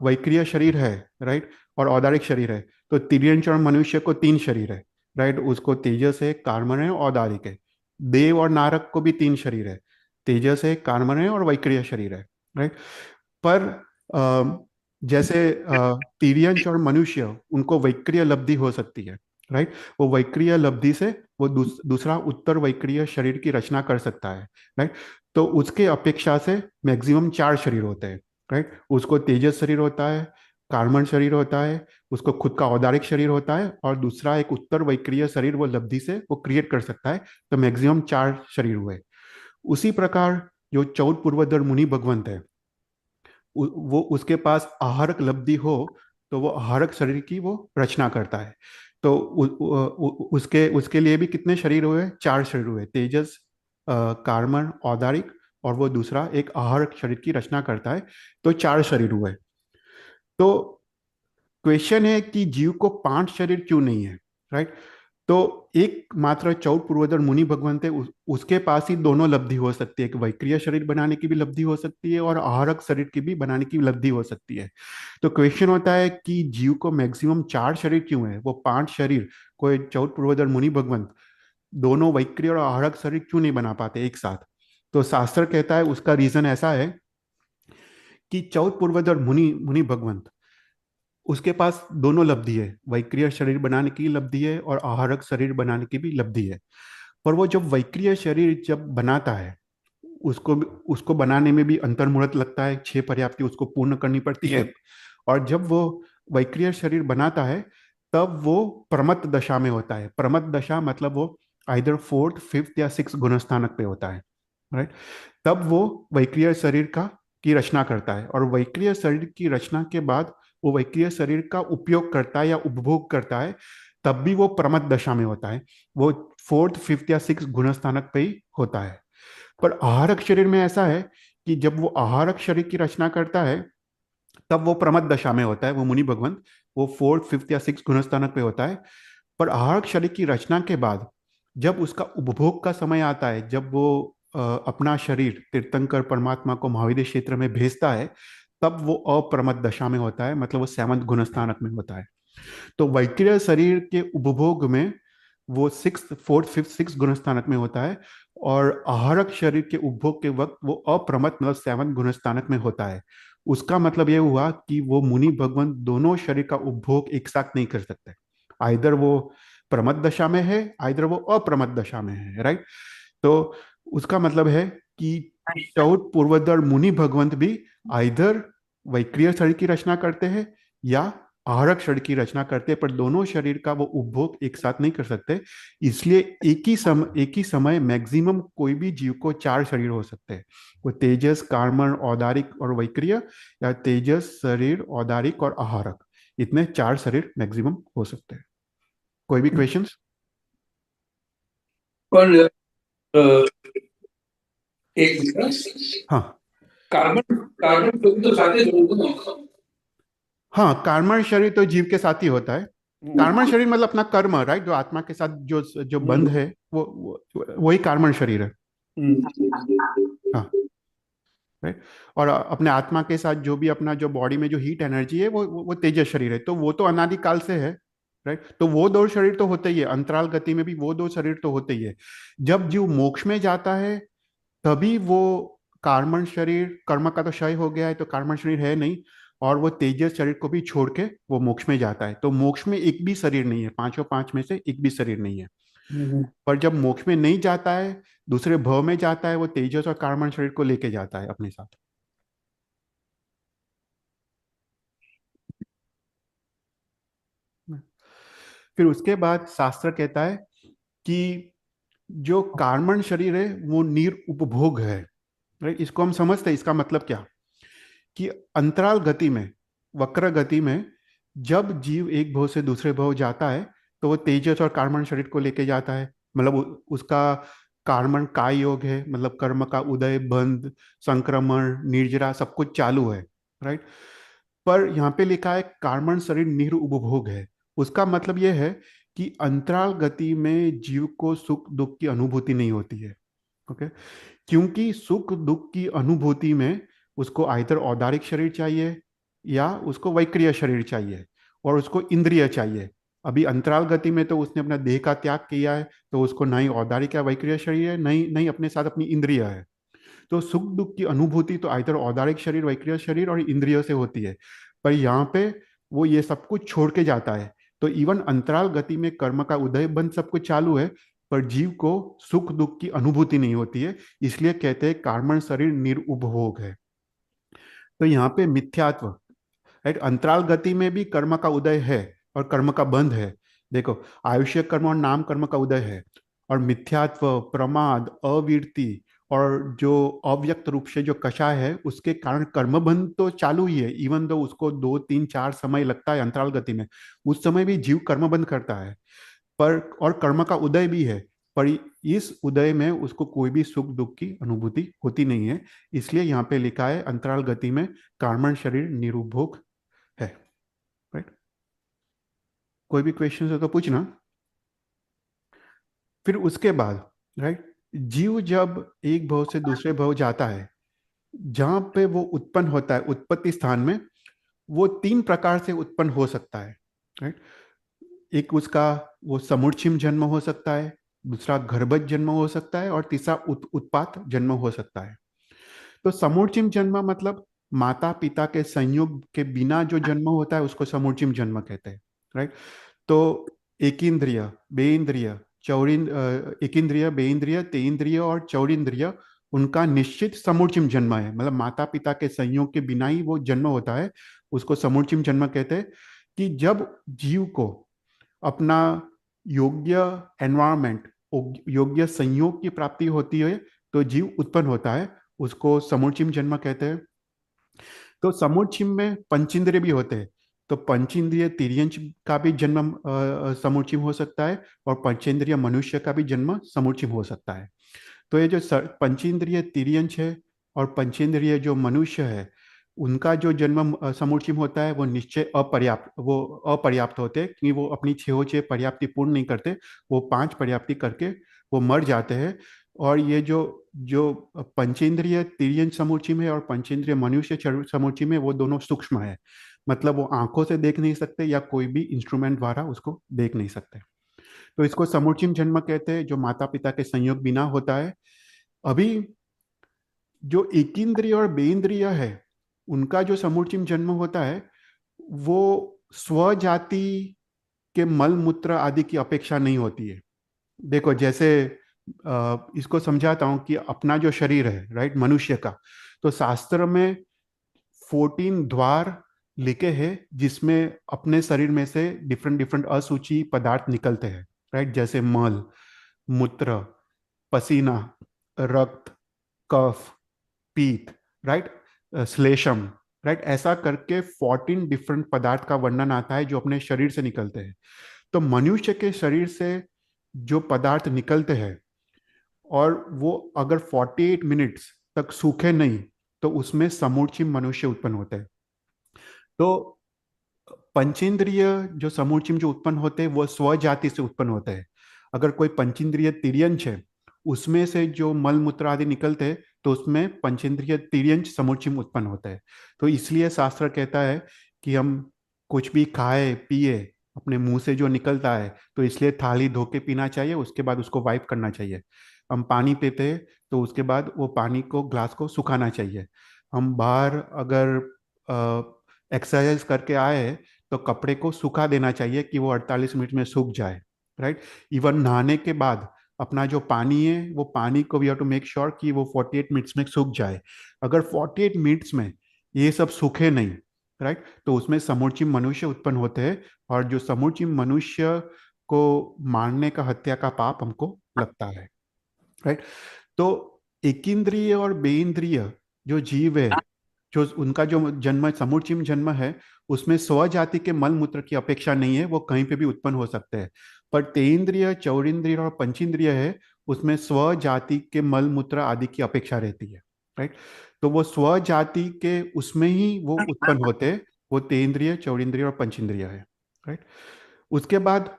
वैक्रिय शरीर है, राइट, और औदारिक शरीर है। तो तिर्यंच और मनुष्य को तीन शरीर है, राइट, उसको तेजस है, कार्बन है, औदारिक है। देव और नारक को भी तीन शरीर है, तेजस है, कार्बन है और वैक्रिय शरीर है, राइट। पर जैसे तिर्यंच और मनुष्य, उनको वैक्रिय लब्धि हो सकती है, राइट। वो वैक्रिय लब्धि से वो दूसरा उत्तर वैक्रिय शरीर की रचना कर सकता है, राइट। तो उसके अपेक्षा से मैक्सिमम चार शरीर होते हैं, राइट। उसको तेजस शरीर होता है, कार्बन शरीर होता है, उसको खुद का औदारिक शरीर होता है, और दूसरा एक उत्तर वैक्रिय शरीर वो लब्धि से वो क्रिएट कर सकता है। तो मैक्सिमम चार शरीर हुए। उसी प्रकार जो चौथ पूर्वधर मुनि भगवंत है, वो उसके पास आहारक लब्धि हो, तो वो आहारक शरीर की वो रचना करता है। तो उसके उसके लिए भी कितने शरीर हुए? चार शरीर हुए: तेजस, कार्बन, औदारिक, और वो दूसरा एक आहारक शरीर की रचना करता है। तो चार शरीर हुए। तो क्वेश्चन है कि जीव को पांच शरीर क्यों नहीं है, राइट। तो एक मात्र चौथ पूर्वोदर मुनि भगवंत है, उसके पास ही दोनों लब्धि हो सकती है, एक वैक्रिय शरीर बनाने की भी लब्धि हो सकती है और आहारक शरीर की भी बनाने की लब्धि हो सकती है। तो क्वेश्चन होता है कि जीव को मैक्सिमम चार शरीर क्यों है, वो पांच शरीर कोई चौथ पूर्वोदर मुनि भगवंत दोनों वैक्रिय और आहारक शरीर क्यों नहीं बना पाते एक साथ? तो शास्त्र कहता है उसका रीजन ऐसा है कि चौथ पूर्वोदर मुनि मुनि भगवंत, उसके पास दोनों लब्धि है, वैक्रिय शरीर बनाने की लब्धि है और आहारक शरीर बनाने की भी लब्धि है। पर वो जब वैक्रिय शरीर जब बनाता है, उसको उसको बनाने में भी अंतर्मुहूर्त लगता है, छह पर्याप्ति उसको पूर्ण करनी पड़ती है। और जब वो वैक्रिय शरीर बनाता है, तब वो प्रमत्त दशा में होता है। प्रमत्त दशा मतलब वो आइदर फोर्थ, फिफ्थ या सिक्स गुणस्थानक पे होता है, राइट। तब वो वैक्रिय शरीर का की रचना करता है, और वैक्रिय शरीर की रचना के बाद वो वैक्रिय शरीर का उपयोग करता है या उपभोग करता है, तब भी वो प्रमत्त दशा में होता है। वो फोर्थ, फिफ्थ या सिक्स गुणस्थानक पे ही होता है। पर आहारक शरीर में ऐसा है कि जब वो आहारक शरीर की रचना करता है, तब वो प्रमद दशा में होता है, वो मुनि भगवंत, वो फोर्थ, फिफ्थ या सिक्स गुणस्थानक पे होता है। पर आहारक शरीर की रचना के बाद जब उसका उपभोग का समय आता है, जब वो अपना शरीर तीर्थंकर परमात्मा को महाविद्य क्षेत्र में भेजता है, तब वो अप्रमद दशा में होता है, मतलब वो सेवंथ गुणस्थानक में होता है। तो वैक्रिय शरीर के उपभोग में वो सिक्स, फोर्थ, फिफ्थ, सिक्स गुणस्थानक में होता है, और आहारक शरीर के उपभोग के वक्त वो अप्रमत मतलब सेवन गुणस्थानक में होता है। उसका मतलब यह हुआ कि वो मुनि भगवान दोनों शरीर का उपभोग एक साथ नहीं कर सकते। आइदर वो प्रमद दशा में है, आइदर वो अप्रमद दशा में है, राइट। तो उसका मतलब है कि चौथ पूर्वोत्तर मुनि भगवंत भी आइधर वैक्रिय शरीर की रचना करते हैं या आहारक शरीर की रचना करते हैं, पर दोनों शरीर का वो उपभोग एक साथ नहीं कर सकते। इसलिए एक ही समय मैक्सिमम कोई भी जीव को चार शरीर हो सकते हैं। वो तेजस, कार्मण, औदारिक और वैक्रिय, या तेजस, शरीर, औदारिक और आहारक, इतने चार शरीर मैक्सिमम हो सकते हैं। कोई भी क्वेश्चंस? पर एक मिनट, हाँ। कार्बन कार्बन तो साथ ही जोड़ दो। हाँ, कार्मण शरीर तो जीव के साथ ही होता है। कार्मण शरीर मतलब अपना कर्म, राइट, जो आत्मा के साथ जो जो बंध है, वही कार्मण शरीर है। हाँ, राइट। और अपने आत्मा के साथ जो भी अपना जो बॉडी में जो हीट एनर्जी है, वो तेजस शरीर है, तो वो तो अनादिकाल से है, राइट। तो वो दो शरीर तो होते ही है, अंतराल गति में भी वो दो शरीर तो होते ही है। जब जीव मोक्ष में जाता है तभी वो कार्बन शरीर, कर्म का तो क्षय हो गया है तो कार्बन शरीर है नहीं, और वो तेजस शरीर को भी छोड़ के वो मोक्ष में जाता है। तो मोक्ष में एक भी शरीर नहीं है, पांचों पांच में से एक भी शरीर नहीं है। पर जब मोक्ष में नहीं जाता है, दूसरे भव में जाता है, वो तेजस और कार्बन शरीर को लेके जाता है अपने साथ। फिर उसके बाद शास्त्र कहता है कि जो कार्बन शरीर है वो निरुपभोग है, राइट। इसको हम समझते हैं, इसका मतलब क्या, कि अंतराल गति में, वक्र गति में, जब जीव एक भव से दूसरे भव जाता है तो वो तेजस और कार्बन शरीर को लेके जाता है। मतलब उसका कार्बन काय योग है, मतलब कर्म का उदय, बंध, संक्रमण, निर्जरा सब कुछ चालू है, राइट। पर यहाँ पे लिखा है कार्बन शरीर निरुपभोग है। उसका मतलब यह है कि अंतराल गति में जीव को सुख दुख की अनुभूति नहीं होती है। ओके। क्योंकि सुख दुख की अनुभूति में उसको आइधर औदारिक शरीर चाहिए या उसको वैक्रिय शरीर चाहिए, और उसको इंद्रिय चाहिए। अभी अंतराल गति में तो उसने अपना देह का त्याग किया है, तो उसको ना ही औदारिक या वैक्रिय शरीर है, नहीं नहीं अपने साथ अपनी इंद्रिय है। तो सुख दुख की अनुभूति तो आइधर औदारिक शरीर, वैक्रिय शरीर और इंद्रियों से होती है। पर यहाँ पे वो ये सब कुछ छोड़ के जाता है। तो इवन अंतराल गति में कर्म का उदय बंद सब कुछ चालू है, पर जीव को सुख दुख की अनुभूति नहीं होती है। इसलिए कहते हैं कार्बन शरीर निरुपभोग है। तो यहाँ पे मिथ्यात्व, राइट, अंतराल गति में भी कर्म का उदय है और कर्म का बंध है। देखो, आयुष्य कर्म और नाम कर्म का उदय है, और मिथ्यात्व, प्रमाद, अवीरति और जो अव्यक्त रूप से जो कषाय है उसके कारण कर्म बंध तो चालू ही है। इवन दो उसको 2 3 4 समय लगता है अंतराल गति में, उस समय भी जीव कर्म बंध करता है। पर और कर्म का उदय भी है, पर इस उदय में उसको कोई भी सुख दुख की अनुभूति होती नहीं है। इसलिए यहाँ पे लिखा है अंतराल गति में कार्बन शरीर निरुपभोग है, राइट। कोई भी क्वेश्चन है तो पूछना। फिर उसके बाद, राइट, जीव जब एक भव से दूसरे भव जाता है, जहां पे वो उत्पन्न होता है उत्पत्ति स्थान में, वो तीन प्रकार से उत्पन्न हो सकता है, राइट। एक उसका वो समुच्चयी जन्म हो सकता है, दूसरा गर्भज जन्म हो सकता है, और तीसरा उत्पात जन्म हो सकता है। तो समुच्चयी जन्म मतलब माता पिता के संयोग के बिना जो जन्म होता है उसको समुच्चयी जन्म कहते हैं, राइट। तो एक इंद्रिय, बे इंद्रिय, एक इंद्रिय, बे इंद्रिय, ते इंद्रिय और चौरिंद्रिय, उनका निश्चित समुच्चयी जन्म है, मतलब माता पिता के संयोग के बिना ही वो जन्म होता है, उसको समुच्चयी जन्म कहते हैं। कि जब जीव को अपना योग्य एनवायरमेंट, योग्य संयोग की प्राप्ति होती है, तो जीव उत्पन्न होता है, उसको समुच्चयी जन्म कहते हैं। तो समुच्चयी में पंचेंद्रिय भी होते हैं, तो पंचेंद्रिय तिर्यंच का भी जन्म समुच्चयी हो सकता है, और पंचेंद्रिय मनुष्य का भी जन्म समुच्चयी हो सकता है। तो ये जो पंचेंद्रिय तिर्यंच है और पंचेंद्रिय जो मनुष्य है, उनका जो जन्म समुच्चयी होता है वो निश्चय अपर्याप्त, वो अपर्याप्त होते हैं, क्योंकि वो अपनी छह छह पर्याप्ति पूर्ण नहीं करते, वो पांच पर्याप्ति करके वो मर जाते हैं। और ये जो जो पंचेंद्रिय तिर्यंच समुच्चयी में और पंचेंद्रिय मनुष्य समुच्चयी में, वो दोनों सूक्ष्म है, मतलब वो आंखों से देख नहीं सकते या कोई भी इंस्ट्रूमेंट द्वारा उसको देख नहीं सकते। तो इसको समुच्चयी जन्म कहते हैं, जो माता पिता के संयोग बिना होता है। अभी जो एकेंद्रिय और बेंद्रिय है, उनका जो समुच्चयी जन्म होता है, वो स्वजाति के मल मूत्र आदि की अपेक्षा नहीं होती है। देखो, जैसे इसको समझाता हूँ कि अपना जो शरीर है, राइट, मनुष्य का, तो शास्त्र में 14 द्वार लिखे हैं जिसमें अपने शरीर में से डिफरेंट डिफरेंट अशुचि पदार्थ निकलते हैं, राइट, जैसे मल, मूत्र, पसीना, रक्त, कफ, पीत, राइट, श्लेषम, राइट, ऐसा करके 14 डिफरेंट पदार्थ का वर्णन आता है जो अपने शरीर से निकलते हैं। तो मनुष्य के शरीर से जो पदार्थ निकलते हैं और वो अगर 48 मिनट्स तक सूखे नहीं तो उसमें समूचिम मनुष्य उत्पन्न होते हैं। तो पंचेंद्रिय जो समूचिम जो उत्पन्न होते हैं वो स्वजाति से उत्पन्न होते हैं। अगर कोई पंचेंद्रिय तिर्यंच है उसमें से जो मल मूत्र आदि निकलते हैं तो उसमें पंचेंद्रिय तिर्यंच समूचिम उत्पन्न होता है। तो इसलिए शास्त्र कहता है कि हम कुछ भी खाए पिए अपने मुंह से जो निकलता है तो इसलिए थाली धो के पीना चाहिए, उसके बाद उसको वाइप करना चाहिए। हम पानी पीते हैं तो उसके बाद वो पानी को ग्लास को सुखाना चाहिए। हम बाहर अगर एक्सरसाइज करके आए तो कपड़े को सुखा देना चाहिए कि वो 48 मिनट में सूख जाए, राइट। इवन नहाने के बाद अपना जो पानी है वो पानी को we have to make sure कि वो 48 मिनट्स में सूख जाए। अगर 48 मिनट्स में ये सब सूखे नहीं, राइट, तो उसमें समूचिम मनुष्य उत्पन्न होते हैं और जो समूचिम मनुष्य को मारने का, हत्या का पाप हमको लगता है, राइट। तो एकिंद्रिय और बेइंद्रिय जो जीव है, जो उनका जो जन्म समुचिम जन्म है उसमें स्वजाति के मल मूत्र की अपेक्षा नहीं है, वो कहीं पे भी उत्पन्न हो सकते हैं। पर तेन्द्रिय, चौरिंद्रिय और पंचेंद्रिय है उसमें स्वजाति के मल मूत्र आदि की अपेक्षा रहती है, राइट। तो वो स्वजाति के उसमें ही वो उत्पन्न होते हैं, वो तेन्द्रिय, चौरिंद्रिय और पंचेंद्रिय है, राइट। उसके बाद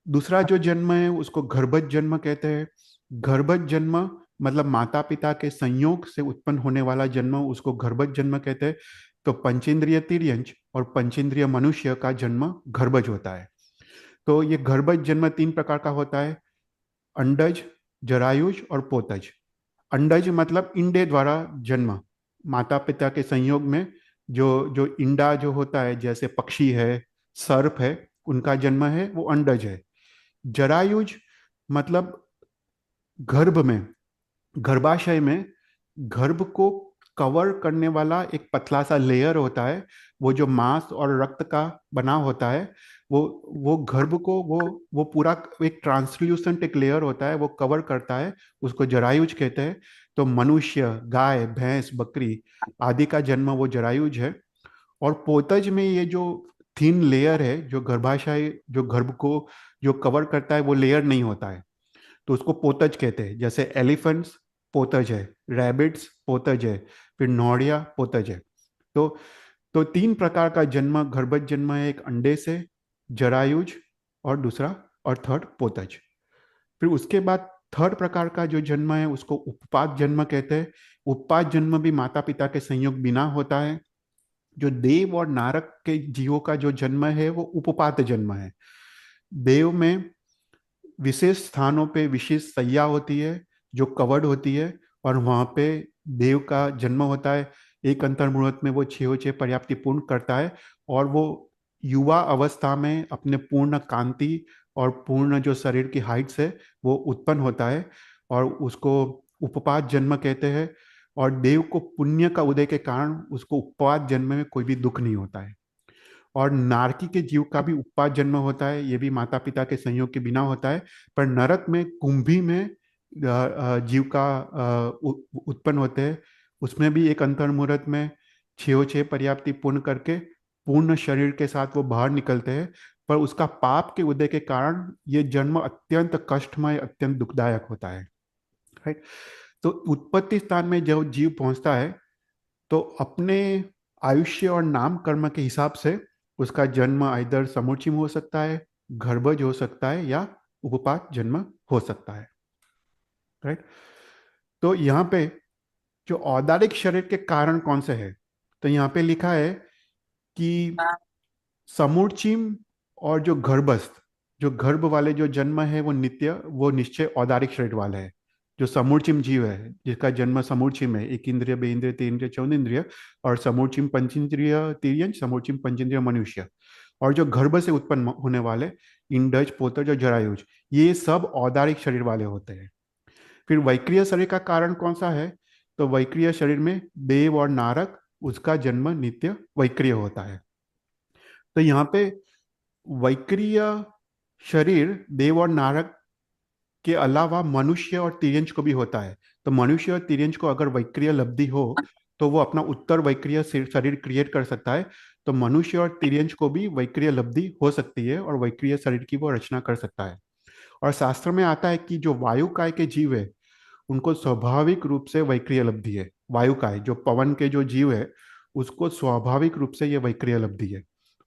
दूसरा जो जन्म है उसको गर्भज जन्म कहते हैं। गर्भज जन्म मतलब माता पिता के संयोग से उत्पन्न होने वाला जन्म, उसको गर्भज जन्म कहते हैं। तो पंचेंद्रिय तिर्यंच और पंचेंद्रिय मनुष्य का जन्म गर्भज होता है। तो ये गर्भज जन्म 3 प्रकार का होता है: अंडज, जरायुज और पोतज। अंडज मतलब इंडे द्वारा जन्म, माता पिता के संयोग में जो जो इंडा जो होता है, जैसे पक्षी है, सर्प है, उनका जन्म है, वो अंडज है। जरायुज मतलब गर्भ में, गर्भाशय में गर्भ को कवर करने वाला एक पतला सा लेयर होता है, वो जो मांस और रक्त का बना होता है, वो वो गर्भ को वो पूरा एक ट्रांसल्यूसेंट एक लेयर होता है, वो कवर करता है, उसको जरायुज कहते हैं। तो मनुष्य, गाय, भैंस, बकरी आदि का जन्म वो जरायुज है। और पोतज में ये जो थिन लेयर है, जो गर्भाशय जो गर्भ को जो कवर करता है, वो लेयर नहीं होता है, तो उसको पोतज कहते हैं। जैसे एलिफेंट्स पोतज है, रैबिट्स पोतज है, फिर नौड़िया पोतज है। तो 3 प्रकार का जन्म, गर्भज जन्म है, एक अंडे से, जरायुज और दूसरा और थर्ड पोतज। फिर उसके बाद थर्ड प्रकार का जो जन्म है उसको उपपात जन्म कहते हैं। उपपात जन्म भी माता पिता के संयोग बिना होता है। जो देव और नारक के जीवों का जो जन्म है वो उपपात जन्म है। देव में विशेष स्थानों पे विशेष सैया होती है जो कवर्ड होती है, और वहाँ पे देव का जन्म होता है। एक अंतर मुहूर्त में वो छः छः पर्याप्ति पूर्ण करता है और वो युवा अवस्था में अपने पूर्ण कांति और पूर्ण जो शरीर की हाइट से वो उत्पन्न होता है, और उसको उपपात जन्म कहते हैं। और देव को पुण्य का उदय के कारण उसको उपपात जन्म में कोई भी दुख नहीं होता है। और नारकी के जीव का भी उपपात जन्म होता है, ये भी माता पिता के संयोग के बिना होता है। पर नरक में कुंभी में जीव का उत्पन्न होते हैं, उसमें भी एक अंतर मुहूर्त में छः छः पर्याप्ति पूर्ण करके पूर्ण शरीर के साथ वो बाहर निकलते हैं। पर उसका पाप के उदय के कारण ये जन्म अत्यंत कष्टमय, अत्यंत दुखदायक होता है, राइट। तो उत्पत्ति स्थान में जब जीव पहुंचता है तो अपने आयुष्य और नाम कर्म के हिसाब से उसका जन्म इधर समुचिम हो सकता है, गर्भज हो सकता है, या उपपात जन्म हो सकता है, राइट। तो यहाँ पे जो औदारिक शरीर के कारण कौन से है, तो यहाँ पे लिखा है कि समूचिम और जो गर्भस्थ, जो गर्भ वाले जो जन्म है वो नित्य, वो निश्चय औदारिक शरीर वाले है। जो समूचिम जीव है जिसका जन्म समूचिम है, एक इंद्रिय, बे इंद्रिय, तीन इंद्रिय, चौन इंद्रिय, और समूचिम पंचेंद्रिय तिर्यंच, समूचिम पंचेंद्रिय मनुष्य, और जो गर्भ से उत्पन्न होने वाले इंडज, पोतज और जरायुज, ये सब औदारिक शरीर वाले होते हैं, फिर वैक्रिय शरीर का कारण कौन सा है? तो वैक्रिय शरीर में देव और नारक, उसका जन्म नित्य वैक्रिय होता है। तो यहाँ पे वैक्रिय शरीर देव और नारक के अलावा मनुष्य और तिर्यंच को भी होता है। तो मनुष्य और तिर्यंच को अगर वैक्रिय लब्धि हो तो वो अपना उत्तर वैक्रिय शरीर क्रिएट कर सकता है। तो मनुष्य और तिर्यंच को भी वैक्रिय लब्धि हो सकती है और वैक्रिय शरीर की वो रचना कर सकता है। और शास्त्र में आता है कि जो वायुकाय के जीव है उनको स्वाभाविक रूप से वैक्रिय लब्धि है। वायुकाय जो पवन के जो जीव है उसको स्वाभाविक रूप से ये वैक्रिय लब्धि है।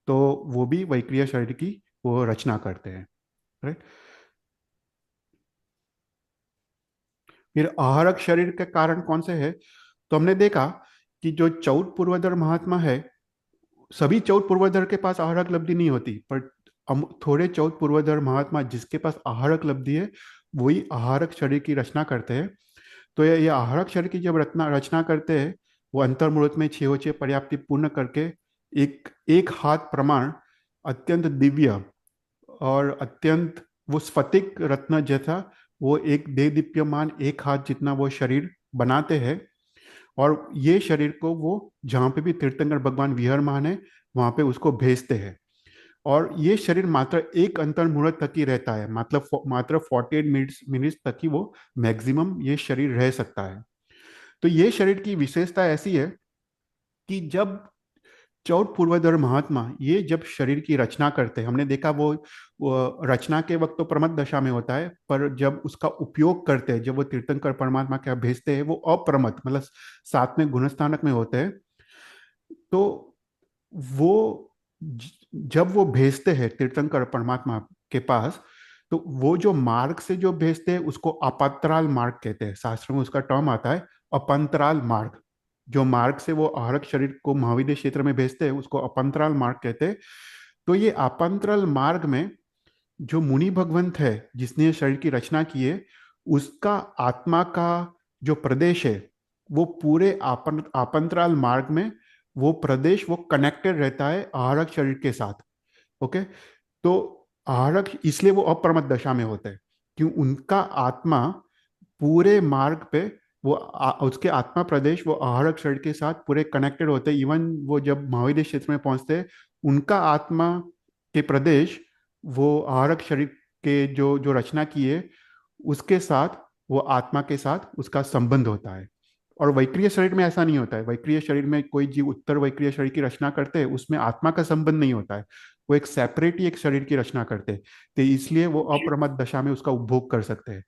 तो वो भी वैक्रिय शरीर की वो रचना करते हैं, राइट। फिर आहारक शरीर के कारण कौन से है? तो हमने देखा कि जो चौथ पूर्वोदर महात्मा है, सभी चौथ पूर्वोदर के पास आहारक लब्धि नहीं होती, पर थोड़े चौथ पूर्वोदर महात्मा जिसके पास आहारक लब्धि है वही आहारक शरीर की रचना करते हैं। तो ये आहारक शरीर की जब रचना रचना करते हैं, वो अंतर्मुहूर्त में छेहोचे पर्याप्ति पूर्ण करके एक एक हाथ प्रमाण अत्यंत दिव्य और अत्यंत वो स्फटिक रत्न जैसा वो एक दे दीप्यमान एक हाथ जितना वो शरीर बनाते हैं। और ये शरीर को वो जहाँ पे भी तीर्थंकर भगवान विहरमान है वहाँ पे उसको भेजते हैं। और ये शरीर मात्र एक अंतर मुहूर्त तक ही रहता है, मतलब मात्र 48 मिनट्स तक ही वो मैक्सिमम ये शरीर रह सकता है। तो ये शरीर की विशेषता ऐसी है कि जब चौथ पूर्वधर महात्मा ये जब शरीर की रचना करते हैं, हमने देखा वो रचना के वक्त तो प्रमथ दशा में होता है, पर जब उसका उपयोग करते हैं, जब वो तीर्थंकर परमात्मा के यहाँ भेजते हैं, वो अप्रमथ मतलब साथ में गुणस्थानक में होते हैं। तो वो जब वो भेजते हैं तीर्थंकर परमात्मा के पास, तो वो जो मार्ग से जो भेजते हैं उसको अपंतराल मार्ग कहते हैं। शास्त्र में उसका टर्म आता है अपंतराल मार्ग। जो मार्ग से वो आहरक शरीर को महाविद्य क्षेत्र में भेजते हैं उसको अपंतराल मार्ग कहते हैं। तो ये अपंतराल मार्ग में जो मुनि भगवंत है जिसने ये शरीर की रचना की है, उसका आत्मा का जो प्रदेश है वो पूरे आपंतराल मार्ग में वो प्रदेश वो कनेक्टेड रहता है आहरक शरीर के साथ। ओके। तो आहरक इसलिए वो अप्रमत दशा में होते हैं क्यों उनका आत्मा पूरे मार्ग पे वो उसके आत्मा प्रदेश वो आहरक शरीर के साथ पूरे कनेक्टेड होते हैं। इवन वो जब महाविद्य क्षेत्र में पहुंचते हैं उनका आत्मा के प्रदेश वो आहरक शरीर के जो जो रचना की है उसके साथ वो आत्मा के साथ उसका संबंध होता है। और वैक्रिय शरीर में ऐसा नहीं होता है। वैक्रिय शरीर में कोई जीव उत्तर वैक्रिय शरीर की रचना करते हैं उसमें आत्मा का संबंध नहीं होता है। वो एक सेपरेट ही एक शरीर की रचना करते हैं। तो इसलिए वो अप्रमत दशा में उसका उपभोग कर सकते हैं।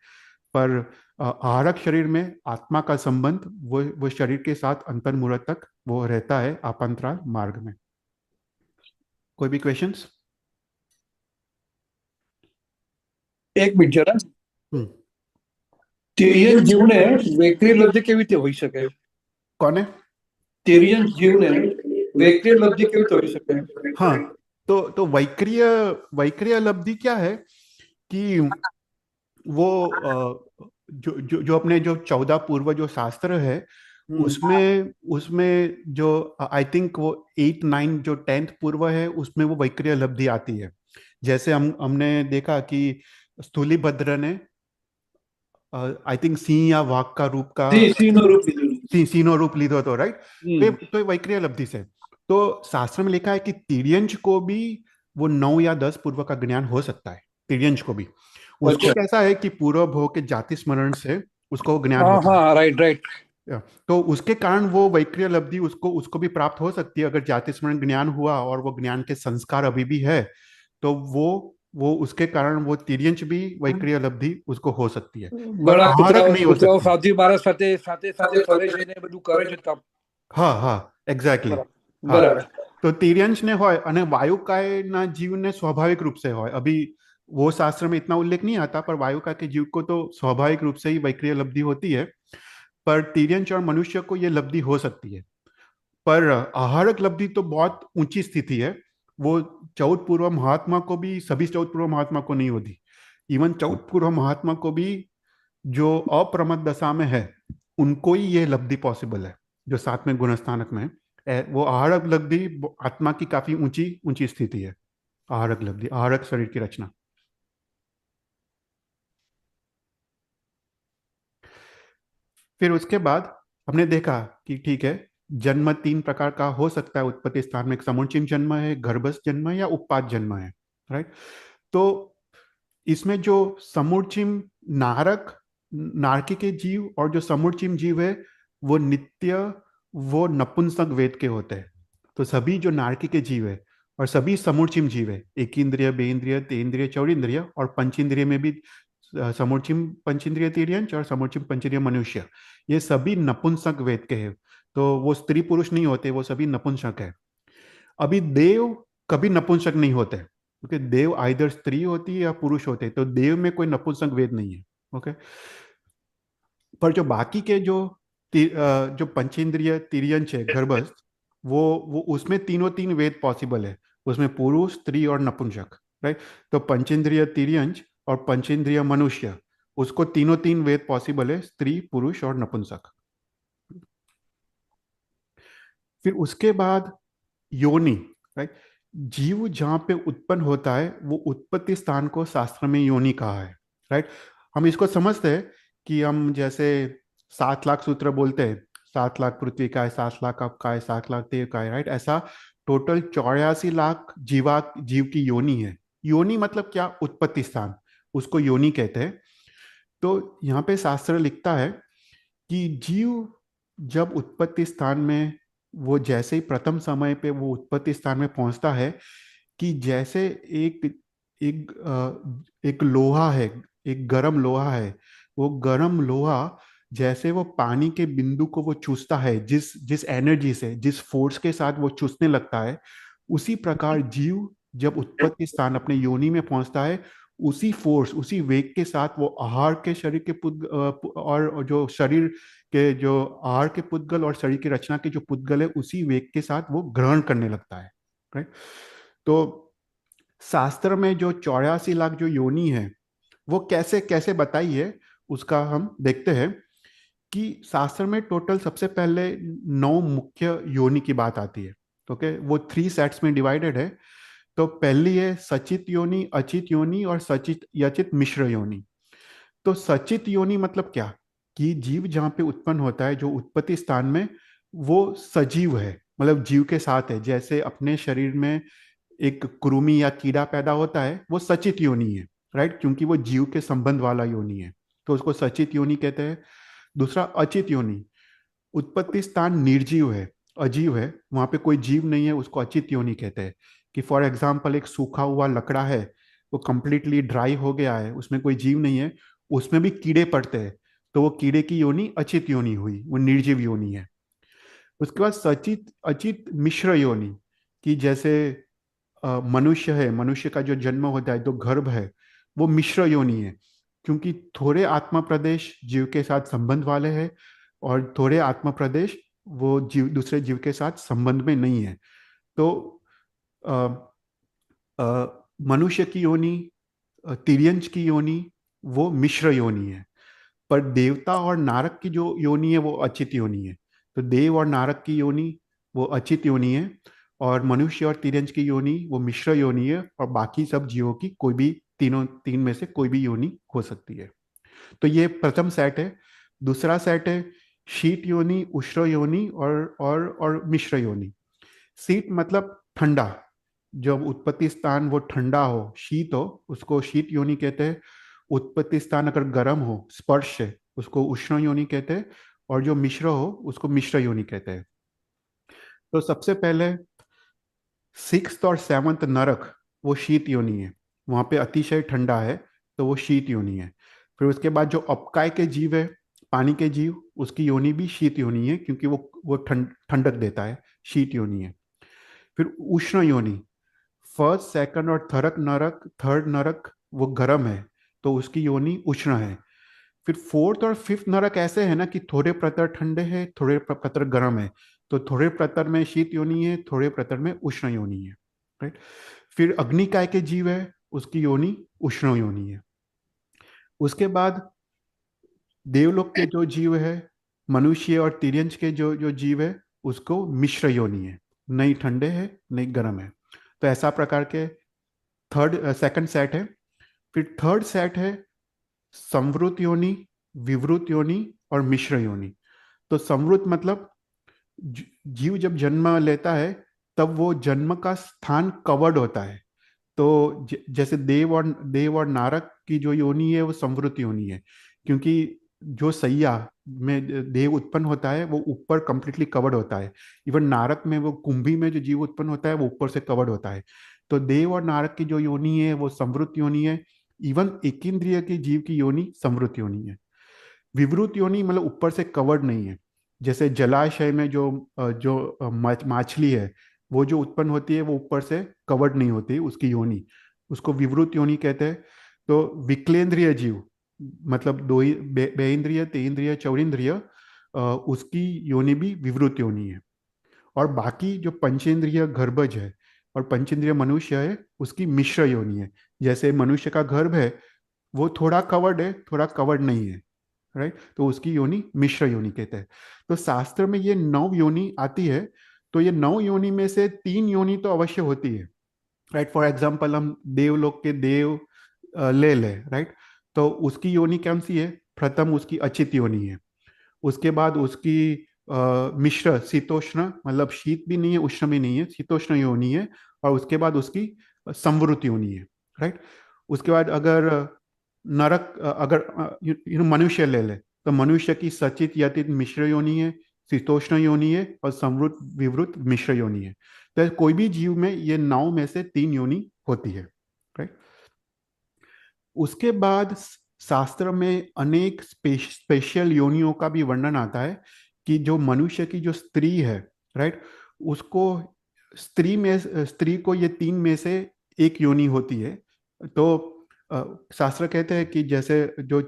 पर आहरक शरीर में आत्मा का संबंध वो शरीर के साथ अंतर मुहूर्त तक वो रहता है आपंतराल मार्ग में। कोई भी क्वेश्चंस? એક મિનિટ જરા हम्म। તિર્યન જીવને વૈક્રિય લબ્ધિ કેવી રીતે હોઈ શકે? कौन है? તિર્યન જીવને વૈક્રિય લબ્ધિ કેવી રીતે હોઈ શકે? हाँ, तो वैक्रिय वैक्रिय लब्धि क्या है कि वो जो जो जो अपने जो 14 पूर्व जो शास्त्र है उसमें उसमें जो आई थिंक वो 8 9 जो 10th पूर्व है उसमें वो वैक्रिय लब्धि आती है। जैसे हमने देखा कि स्थूलिभद्र ने आई थिंक सिंह या वाघ का रूप का સિંહનો રૂપ લીધેલું. सीनो रूप लीधो तो राइट। હમ. तो ये वैक्रिय लब्धि से तो शास्त्र में लिखा है कि तिर्यंच को भी वो 9 या 10 पूर्व का ज्ञान हो सकता है। तिर्यंच को भी उसको અચ્છા. कैसा है कि पूर्व भोग के जाति स्मरण से उसको ज्ञान હા होता હા है। Right right. तो उसके कारण वो वैक्रिय लब्धि उसको उसको भी प्राप्त हो सकती है अगर जाति स्मरण ज्ञान हुआ और वो ज्ञान के संस्कार अभी भी है। तो वो उसके कारण वो तिर्यंच भी वैक्रिय लब्धि उसको हो सकती है, पर ઘણા आहारक કૂતરાઓ नहीं हो કૂતરાઓ सकती। સાવજી મારા સાથે સાથે સાથે ફરે છે ને બધું કરે છે કામ. હા હા, એક્ઝેક્ટલી। બરાબર હા, બરાબર. તો તિર્યંશ ने હોય અને वायुकाय जीव ने स्वाभाविक रूप से હોય। अभी वो शास्त्र में इतना उल्लेख नहीं आता, पर वायुका के जीव को तो स्वाभाविक रूप से ही वैक्रिय लब्धि होती है। पर तिर्यंश और मनुष्य को ये लब्धि हो सकती है। पर आहारक लब्धि तो बहुत ऊंची स्थिति है। वो चौथ पूर्व महात्मा को भी, सभी चौथ पूर्व महात्मा को नहीं होती। इवन चौथ पूर्व महात्मा को भी जो अप्रमत दशा में है उनको ही ये लब्धि पॉसिबल है, जो साथ में गुणस्थानक में है। वो आहारक लब्धि आत्मा की काफी ऊंची ऊंची स्थिति है। आहारक लब्धि, आहारक शरीर की रचना। फिर उसके बाद हमने देखा कि ठीक है, जन्म तीन प्रकार का हो सकता है उत्पत्ति स्थान में। एक समुचित जन्म है, गर्भस्थ जन्म है, या उत्पात जन्म है। राइट। तो इसमें जो समुचिम नारक नारकी के जीव और जो समुचिम जीव है वो नित्य, वो नपुंसक वेद के होते हैं। तो सभी जो नारकी के जीव है और सभी समुचिम जीव है, एक इंद्रिय, बे इंद्रिय, तेन्द्रिय, चौरिंद्रिय, और पंचेंद्रिय में भी समुचिम पंचेंद्रिय तिर्यंच और समुचिम पंचेंद्रिय मनुष्य, ये सभी नपुंसक वेद के हैं। तो वो स्त्री पुरुष नहीं होते, वो सभी नपुंसक है। अभी देव कभी नपुंसक नहीं होते, क्योंकि देव आइदर स्त्री होती है या पुरुष होते हैं, तो देव में कोई नपुंसक वेद नहीं है। ओके। पर जो बाकी के जो पंचेंद्रिय तिर्यंच है, गर्भस्थ, वो उसमें तीनों तीन वेद पॉसिबल है। उसमें पुरुष, स्त्री और नपुंसक। राइट। तो पंचेंद्रिय तिर्यंच और पंचेंद्रिय मनुष्य, उसको तीनों तीन वेद पॉसिबल है, स्त्री, पुरुष और नपुंसक। फिर उसके बाद योनि। राइट। जीव जहाँ पे उत्पन्न होता है वो उत्पत्ति स्थान को शास्त्र में योनि कहा है। राइट। हम इसको समझते हैं कि हम जैसे 7 लाख सूत्र बोलते हैं, 7 लाख पृथ्वी का है, 7 लाख आप का है, 7 लाख देव का है। राइट। ऐसा टोटल 84 लाख जीव की योनि है। योनि मतलब क्या? उत्पत्ति स्थान, उसको योनि कहते हैं। तो यहाँ पे शास्त्र लिखता है कि जीव जब उत्पत्ति स्थान में, वो जैसे ही प्रथम समय पे वो उत्पत्ति स्थान में पहुंचता है, कि जैसे एक एक एक लोहा है, एक गरम लोहा है, वो गरम लोहा जैसे वो पानी के बिंदु को वो चूसता है, जिस जिस एनर्जी से, जिस फोर्स के साथ वो चूसने लगता है, उसी प्रकार जीव जब उत्पत्ति स्थान अपने योनि में पहुंचता है, उसी फोर्स, उसी वेग के साथ वो आहार के शरीर के और जो शरीर के जो आहार के पुद्गल और शरीर की रचना के जो पुद्गल है, उसी वेग के साथ वो ग्रहण करने लगता है। राइट। तो शास्त्र में जो 84 लाख जो योनि है, वो कैसे कैसे बताई है, उसका हम देखते हैं। कि शास्त्र में टोटल सबसे पहले 9 मुख्य योनि की बात आती है। ओके। वो 3 सेट्स में डिवाइडेड है। तो पहली है सचित योनि, अचित योनि और सचित यचित मिश्र योनि। तो सचित योनि मतलब क्या? कि जीव जहाँ पे उत्पन्न होता है, जो उत्पत्ति स्थान में, वो सजीव है, मतलब जीव के साथ है। जैसे अपने शरीर में एक कृमि या कीड़ा पैदा होता है, वो सचित योनि है। राइट। क्योंकि वो जीव के संबंध वाला योनि है, तो उसको सचित योनि कहते हैं। दूसरा अचित योनि, उत्पत्ति स्थान निर्जीव है, अजीव है, वहां पे कोई जीव नहीं है, उसको अचित योनि कहते हैं। कि फॉर एग्जाम्पल एक सूखा हुआ लकड़ा है, वो कंप्लीटली ड्राई हो गया है, उसमें कोई जीव नहीं है, उसमें भी कीड़े पड़ते हैं, तो वो कीड़े की योनि अचित योनि हुई, वो निर्जीव योनि है। उसके बाद सचित अचित मिश्र योनि, कि जैसे मनुष्य है, मनुष्य का जो जन्म होता है, जो गर्भ है, वो मिश्र योनि है। क्योंकि थोड़े आत्मा प्रदेश जीव के साथ संबंध वाले हैं, और थोड़े आत्मा प्रदेश वो जीव दूसरे जीव के साथ संबंध में नहीं है। तो अ, मनुष्य की योनि, तिर्यंच की योनि, वो मिश्र योनि है। पर देवता और नारक की जो योनि है वो अचित योनि है। तो देव और नारक की योनि वो अचित योनि है, और मनुष्य और तिर्यंच की योनि वो मिश्र योनि है, और बाकी सब जीवों की कोई भी तीनों तीन में से कोई भी योनि हो सकती है। तो ये प्रथम सेट है। दूसरा सेट है शीत योनि, उष्ण योनि और मिश्र योनि। शीत मतलब ठंडा, जब उत्पत्ति स्थान वो ठंडा हो, शीत हो, उसको शीत योनि कहते हैं। उत्पत्ति स्थान अगर गर्म हो, स्पर्श से, उसको उष्ण योनि कहते हैं। और जो मिश्र हो, उसको मिश्र योनि कहते हैं। तो सबसे पहले 6th और 7th नरक, वो शीत योनि है, वहां पे अतिशय ठंडा है, तो वो शीत योनि है। फिर उसके बाद जो अपकाय के जीव है, पानी के जीव, उसकी योनि भी शीत योनि है, क्योंकि वो ठंडक देता है, शीत योनि है। फिर उष्ण योनि, फर्स्ट, सेकंड और थर्ड नरक वो गर्म है, तो उसकी योनि उष्ण है। फिर फोर्थ और फिफ्थ नरक ऐसे है ना, कि थोड़े प्रतर ठंडे हैं, थोड़े प्रतर गर्म है। तो थोड़े प्रतर में शीत योनि है, थोड़े प्रतर में उष्ण योनि है। राइट। फिर अग्निकाय के जीव है, उसकी योनि उष्ण योनि है। उसके बाद देवलोक के जो जीव है, मनुष्य और तिर्यंच के जो जो जीव है, उसको मिश्र योनि है, नहीं ठंडे है नहीं गर्म है। तो ऐसा प्रकार के सेकंड सेट है। फिर थर्ड सेट है संवृत योनि, विवृत योनि और मिश्र योनि। तो संवृत मतलब जीव जब जन्म लेता है तब वो जन्म का स्थान कवर्ड होता है। तो जैसे देव और नारक की जो योनि है वो संवृत योनि है, क्योंकि जो सैया में देव उत्पन्न होता है वो ऊपर कंप्लीटली कवर्ड होता है। इवन नारक में वो कुंभी में जो जीव उत्पन्न होता है वो ऊपर से कवर्ड होता है। तो देव और नारक की जो योनि है वो संवृत योनि है। इवन एकेंद्रिय की जीव की योनि संवृत योनि है। विवृत योनि मतलब ऊपर से कवर्ड नहीं है। जैसे जलाशय में जो माछली है वो जो उत्पन्न होती है वो ऊपर से कवर्ड नहीं होती उसकी योनि, उसको विवृत योनि कहते हैं। तो विकलेंद्रिय जीव मतलब दो ही बेइंद्रिय तेइंद्रिय चौरिंद्रिय, उसकी योनि भी विवृत योनि है। और बाकी जो पंचेंद्रिय गर्भज है और पंचेंद्रिय मनुष्य है उसकी मिश्र योनि है। जैसे मनुष्य का गर्भ है वो थोड़ा कवर्ड है थोड़ा कवर्ड नहीं है, राइट, तो उसकी योनि मिश्र योनि कहते हैं। तो शास्त्र में ये 9 योनि आती है। तो ये 9 योनि में से 3 योनि तो अवश्य होती है, राइट। फॉर एग्जाम्पल हम देवलोक के देव ले ले, राइट। तो उसकी योनि कौन सी है? प्रथम उसकी अचित योनि है। उसके बाद उसकी मिश्र शीतोष्ण मतलब शीत भी नहीं है उष्ण भी नहीं है, शीतोष्ण योनि है। और उसके बाद उसकी संवृत योनि है, राइट। उसके बाद अगर नरक अगर मनुष्य ले ले तो मनुष्य की सचित यतित मिश्र योनि है, शीतोष्ण योनि है और संवृत विवृत मिश्र योनि है। तो कोई भी जीव में ये 9 में से 3 योनि होती है, राइट। उसके बाद शास्त्र में अनेक स्पेशल योनियों का भी वर्णन आता है कि जो मनुष्य की जो स्त्री है, राइट, उसको स्त्री को ये 3 में से एक योनि होती है। तो शास्त्र कहते हैं कि जैसे जो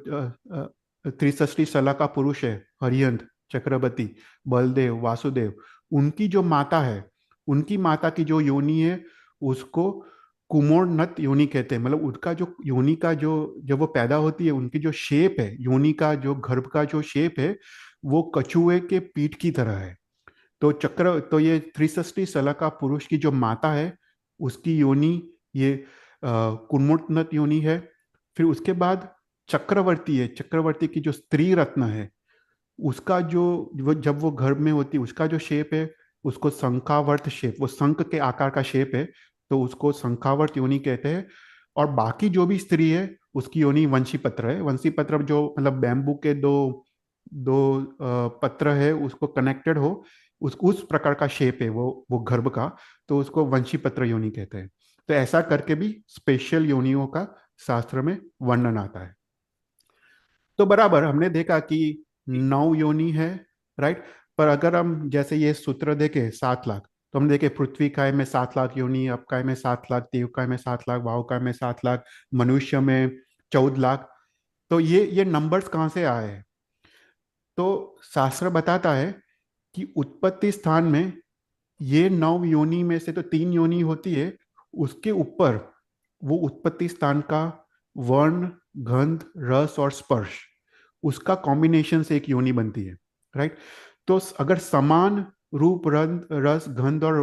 त्रिसष्टि सला का पुरुष है, हरियंत, चक्रवर्ती, बलदेव, वासुदेव, उनकी जो माता है उनकी माता की जो योनि है उसको कुमोरनत योनि कहते हैं। मतलब उसका जो योनि का जो जब वो पैदा होती है उनकी जो शेप है योनि का जो गर्भ का जो शेप है वो कछुए के पीठ की तरह है। तो ये त्रिसष्टि सला का पुरुष की जो माता है उसकी योनि ये कुमोरनत योनि है। फिर उसके बाद चक्रवर्ती है, चक्रवर्ती की जो स्त्री रत्न है उसका जो जब वो गर्भ में होती है उसका जो शेप है उसको शंखावर्त शेप, वो शंख के आकार का शेप है, तो उसको शंखावर्त योनि कहते हैं। और बाकी जो भी स्त्री है उसकी योनि वंशी पत्र है। वंशी पत्र जो मतलब बैम्बू के दो दो पत्र है उसको कनेक्टेड हो, उस प्रकार का शेप है वो गर्भ का, तो उसको वंशी पत्र योनि कहते हैं। तो ऐसा करके भी स्पेशल योनियों का शास्त्र में वर्णन आता है। तो बराबर हमने देखा कि 9 योनि है, राइट। पर अगर हम जैसे ये सूत्र देखे 7 लाख, तो हम देखे पृथ्वी काय में 7 लाख योनि, अब काय में 7 लाख, देव काय में 7 लाख, वायु काय में 7 लाख, मनुष्य में 14 लाख। तो ये नंबर्स कहाँ से आए हैं? तो शास्त्र बताता है कि उत्पत्ति स्थान में ये 9 योनि में से तो 3 योनि होती है, उसके ऊपर वो उत्पत्ति स्थान का वर्ण, गंध, रस और स्पर्श, उसका कॉम्बिनेशन से एक योनि बनती है, राइट। तो अगर समान रूप, रंग, रस, गंध और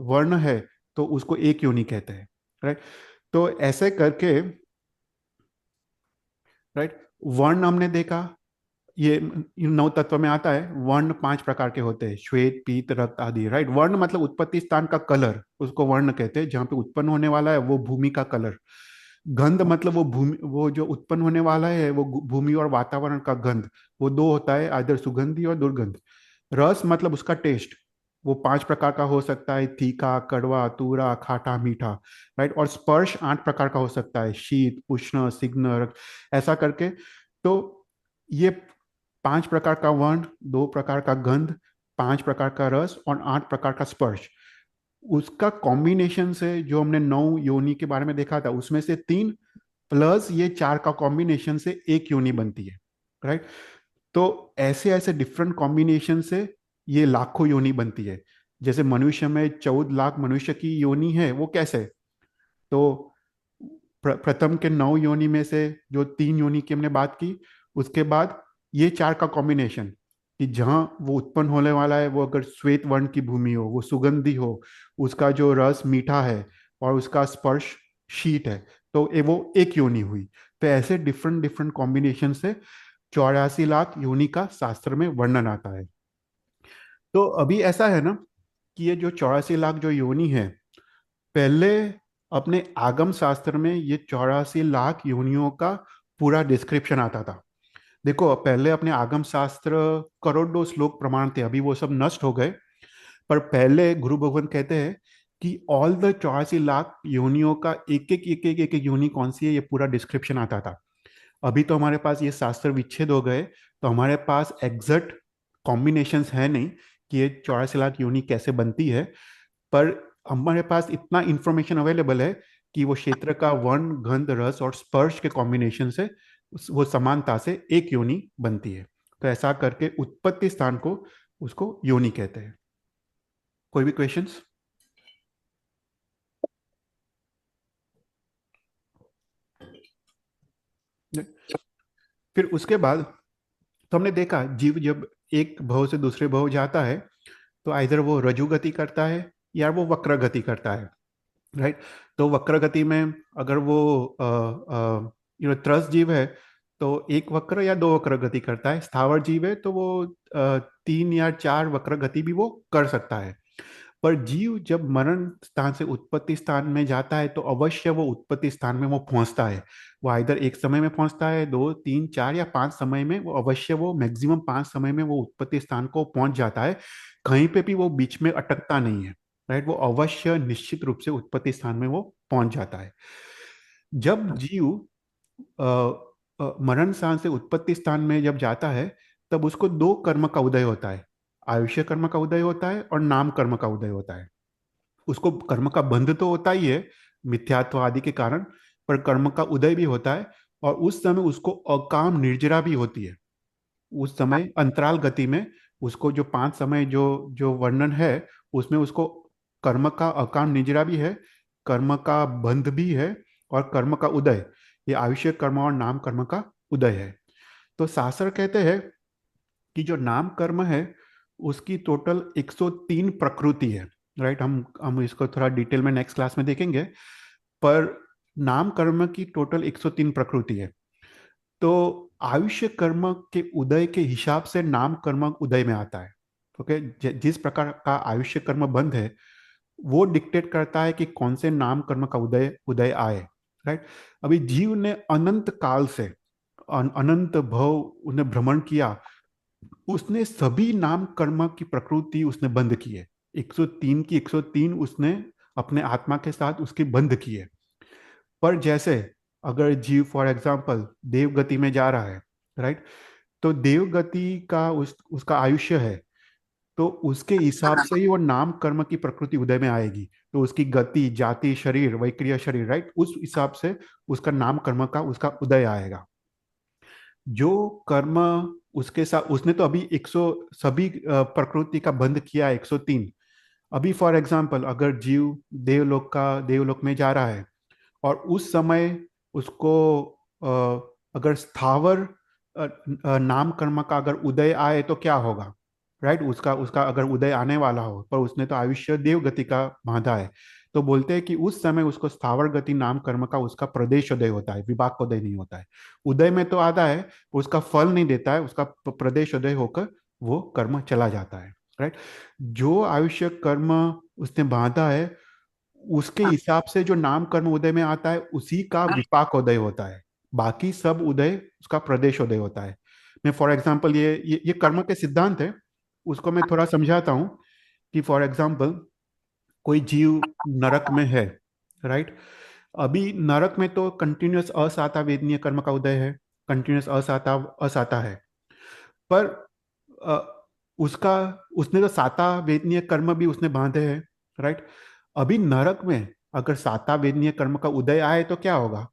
वर्ण है तो उसको एक योनि कहते हैं, राइट। तो ऐसे करके, राइट, वर्ण हमने देखा, ये इन 9 तत्व में आता है। वर्ण 5 प्रकार के होते हैं, श्वेत, पीत, रक्त आदि, राइट। वर्ण मतलब उत्पत्ति स्थान का कलर, उसको वर्ण कहते हैं, जहाँ पे उत्पन्न होने वाला है वो भूमि का कलर। गंध मतलब वो भूमि, वो जो उत्पन्न होने वाला है वो भूमि और वातावरण का गंध, वो दो होता है, आदर सुगंधी और दुर्गंध। रस मतलब उसका टेस्ट, वो 5 प्रकार का हो सकता है, तीखा, कड़वा, तूरा, खाटा, मीठा, राइट। और स्पर्श 8 प्रकार का हो सकता है, शीत, उष्ण, सिग्न, रक्त, ऐसा करके। तो ये 5 प्रकार का वर्ण, 2 प्रकार का गंध, 5 प्रकार का रस और 8 प्रकार का स्पर्श, उसका कॉम्बिनेशन से जो हमने 9 योनि के बारे में देखा था उसमें से 3 प्लस ये 4 का कॉम्बिनेशन से एक योनि बनती है, राइट। तो ऐसे ऐसे डिफरेंट कॉम्बिनेशन से ये लाखों योनि बनती है। जैसे मनुष्य में 14 लाख मनुष्य की योनि है, वो कैसे? तो प्रथम के 9 योनि में से जो 3 योनि की हमने बात की, उसके बाद ये 4 का कॉम्बिनेशन, कि जहाँ वो उत्पन्न होने वाला है वो अगर श्वेत वर्ण की भूमि हो, वो सुगंधी हो, उसका जो रस मीठा है और उसका स्पर्श शीत है, तो वो एक योनि हुई। तो ऐसे डिफरेंट डिफरेंट कॉम्बिनेशन से 84 लाख योनि का शास्त्र में वर्णन आता है। तो अभी ऐसा है ना कि ये जो 84 लाख जो योनि है, पहले अपने आगम शास्त्र में ये 84 लाख योनियों का पूरा डिस्क्रिप्शन आता था। देखो, पहले अपने आगम शास्त्र करोड़ों श्लोक प्रमाण थे, अभी वो सब नष्ट हो गए। पर पहले गुरु भगवान कहते हैं कि ऑल द 84 लाख योनियों का एक एक योनि कौन सी है, ये पूरा डिस्क्रिप्शन आता था। अभी तो हमारे पास ये शास्त्र विच्छेद हो गए, तो हमारे पास एग्जैक्ट कॉम्बिनेशंस है नहीं कि ये 84 लाख योनि कैसे बनती है। पर हमारे पास इतना इंफॉर्मेशन अवेलेबल है कि वो क्षेत्र का वर्ण, गंध, रस और स्पर्श के कॉम्बिनेशन से वो समानता से एक योनि बनती है। तो ऐसा करके उत्पत्ति स्थान को उसको योनि कहते हैं। कोई भी क्वेश्चंस? फिर उसके बाद तो हमने देखा जीव जब एक भव से दूसरे भव जाता है तो आइधर वो रजु गति करता है या वो वक्र गति करता है, राइट। तो वक्र गति में अगर वो त्रस जीव है तो एक वक्र या दो वक्र गति करता है। स्थावर जीव है तो वो 3 या 4 वक्र गति भी वो कर सकता है। पर जीव जब मरण स्थान से उत्पत्ति स्थान में जाता है तो अवश्य वो उत्पत्ति स्थान में वो पहुंचता है। वो इधर एक समय में पहुंचता है, 2 3 4 या 5 समय में, वो अवश्य वो मैक्सिमम 5 समय में वो उत्पत्ति स्थान को पहुंच जाता है। कहीं पे भी वो बीच में अटकता नहीं है, राइट। वो अवश्य निश्चित रूप से उत्पत्ति स्थान में वो पहुंच जाता है। जब जीव अ, मरण स्थान से उत्पत्ति स्थान में जब जाता है तब उसको दो कर्म का उदय होता है। आयुष्य कर्म का उदय होता है और नाम कर्म का उदय होता है। उसको कर्म का बंध तो होता ही है मिथ्यात्व आदि के कारण, पर कर्म का उदय भी होता है। और उस समय उसको अकाम निर्जरा भी होती है। उस समय अंतराल गति में उसको जो 5 समय जो जो वर्णन है उसमें उसको कर्म का अकाम निर्जरा भी है, कर्म का बंध भी है और कर्म का उदय, ये आयुष्य कर्म और नाम कर्म का उदय है। तो शास्त्र कहते हैं कि जो नाम कर्म है उसकी टोटल 103 प्रकृति है, राइट। हम इसको थोड़ा डिटेल में नेक्स्ट क्लास में देखेंगे। पर नाम कर्म की टोटल 103 प्रकृति है। तो आयुष्य कर्म के उदय के हिसाब से नाम कर्म उदय में आता है। ओके, जिस प्रकार का आयुष्य कर्म बंध है वो डिक्टेट करता है कि कौन से नाम कर्म का उदय उदय आए, राइट। अभी जीव ने अनंत काल से अनंत भव उन्हें भ्रमण किया, उसने सभी नाम कर्म की प्रकृति उसने बंद की है। 103 की 103 उसने अपने आत्मा के साथ उसकी बंद की है। पर जैसे अगर जीव फॉर एग्जाम्पल देव गति में जा रहा है, राइट, तो देव गति का उसका आयुष्य है, तो उसके हिसाब से ही वो नाम कर्म की प्रकृति उदय में आएगी। तो उसकी गति, जाति, शरीर, वैक्रिय शरीर, राइट, उस हिसाब से उसका नाम कर्म का उसका उदय आएगा। जो कर्म उसके साथ उसने तो अभी 100 सभी प्रकृति का बंध किया 103। अभी फॉर एग्जाम्पल अगर जीव देवलोक में जा रहा है और उस समय उसको अगर स्थावर नाम कर्म का अगर उदय आए तो क्या होगा, राइट। उसका उसका अगर उदय आने वाला हो, पर उसने तो आयुष्य देव गति का बांधा है, तो बोलते हैं कि उस समय उसको स्थावर गति नाम कर्म का उसका प्रदेश उदय होता है, विभाग उदय नहीं होता है। उदय में तो आता है, उसका फल नहीं देता है, उसका प्रदेश उदय होकर वो कर्म चला जाता है, राइट। जो आयुष्य कर्म उसने बांधा है उसके हिसाब से जो नाम कर्म उदय में आता है उसी का विपाक उदय होता है। बाकी सब उदय उसका प्रदेश उदय होता है। मैं फॉर एग्जांपल ये कर्म के सिद्धांत है, उसको मैं थोड़ा समझाता हूँ कि फॉर एग्जांपल कोई जीव नरक में है, राइट। अभी नरक में तो कंटिन्यूअस असाता वेदनीय कर्म का उदय है, कंटिन्यूअस असाता असाता है। पर अ, उसका उसने तो साता वेदनीय कर्म भी उसने बांधे हैं, राइट। अभी नरक में अगर साता वेदनीय कर्म का उदय आए तो क्या होगा,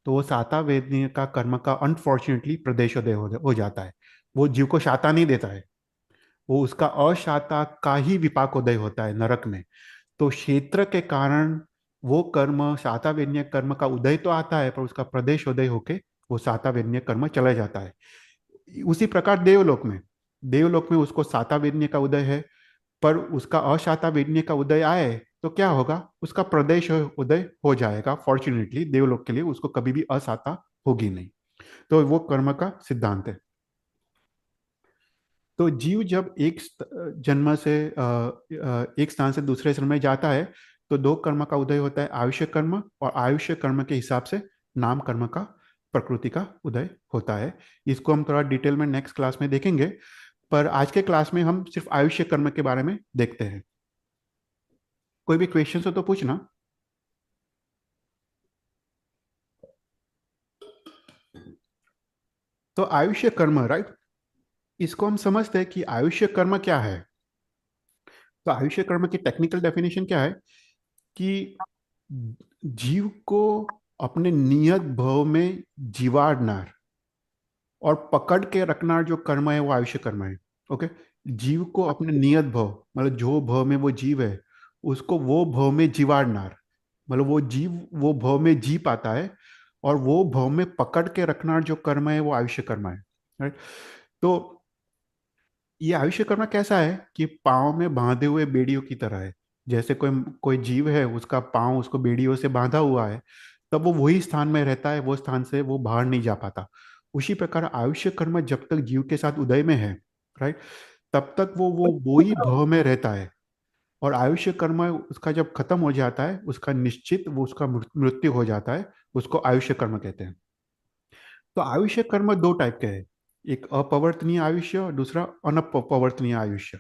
तो वो साता वेदनीय का कर्म का अनफॉर्चुनेटली प्रदेशोदय हो जाता है। वो जीव को शाता नहीं देता है, वो उसका अशाता का ही विपाकोदय होता है नरक में। तो क्षेत्र के कारण वो कर्म शाता वेदनीय कर्म का उदय तो आता है, पर उसका प्रदेशोदय होके वो साता वेदनीय कर्म चला जाता है। उसी प्रकार देवलोक में उसको साता वेदनीय का उदय है, पर उसका अशाता वेदनीय का उदय आए तो क्या होगा, उसका प्रदेश उदय हो जाएगा। फॉर्चुनेटली देवलोक के लिए उसको कभी भी असाता होगी नहीं। तो वो कर्म का सिद्धांत है। तो जीव जब जन्म से एक स्थान से दूसरे स्थान में जाता है, तो दो कर्म का उदय होता है, आयुष्य कर्म, और आयुष्य कर्म के हिसाब से नाम कर्म का, प्रकृति का उदय होता है। इसको हम थोड़ा डिटेल में नेक्स्ट क्लास में देखेंगे, पर आज के क्लास में हम सिर्फ आयुष्य कर्म के बारे में देखते हैं। कोई भी क्वेश्चन हो तो पूछना। तो आयुष्य कर्म, राइट, इसको हम समझते हैं कि आयुष्य कर्म क्या है। तो आयुष्य कर्म की टेक्निकल डेफिनेशन क्या है कि जीव को अपने नियत भव में जीवाड़ना और पकड़ के रखना जो कर्म है वो आयुष्य कर्म है। ओके। जीव को अपने नियत भव, मतलब जो भव में वो जीव है, उसको वो भव में जीवाड़ना, मतलब वो जीव वो भव में जी पाता है, और वो भव में पकड़ के रखना जो कर्म है वो आयुष्य कर्म है, राइट। तो ये आयुष्य कर्म कैसा है कि पाँव में बांधे हुए बेड़ियों की तरह है। जैसे कोई कोई जीव है, उसका पाँव उसको बेड़ियों से बांधा हुआ है, तब वो वही स्थान में रहता है, वो स्थान से वो बाहर नहीं जा पाता। उसी प्रकार आयुष्य कर्म जब तक जीव के साथ उदय में है, राइट, तब तक वो वही भव में रहता है। और आयुष्य कर्म उसका जब खत्म हो जाता है, उसका निश्चित वो उसका मृत्यु हो जाता है, उसको आयुष्य कर्म कहते हैं। तो आयुष्य कर्म दो टाइप के हैं, एक अपवर्तनीय आयुष्य और दूसरा अनपवर्तनीय आयुष्य।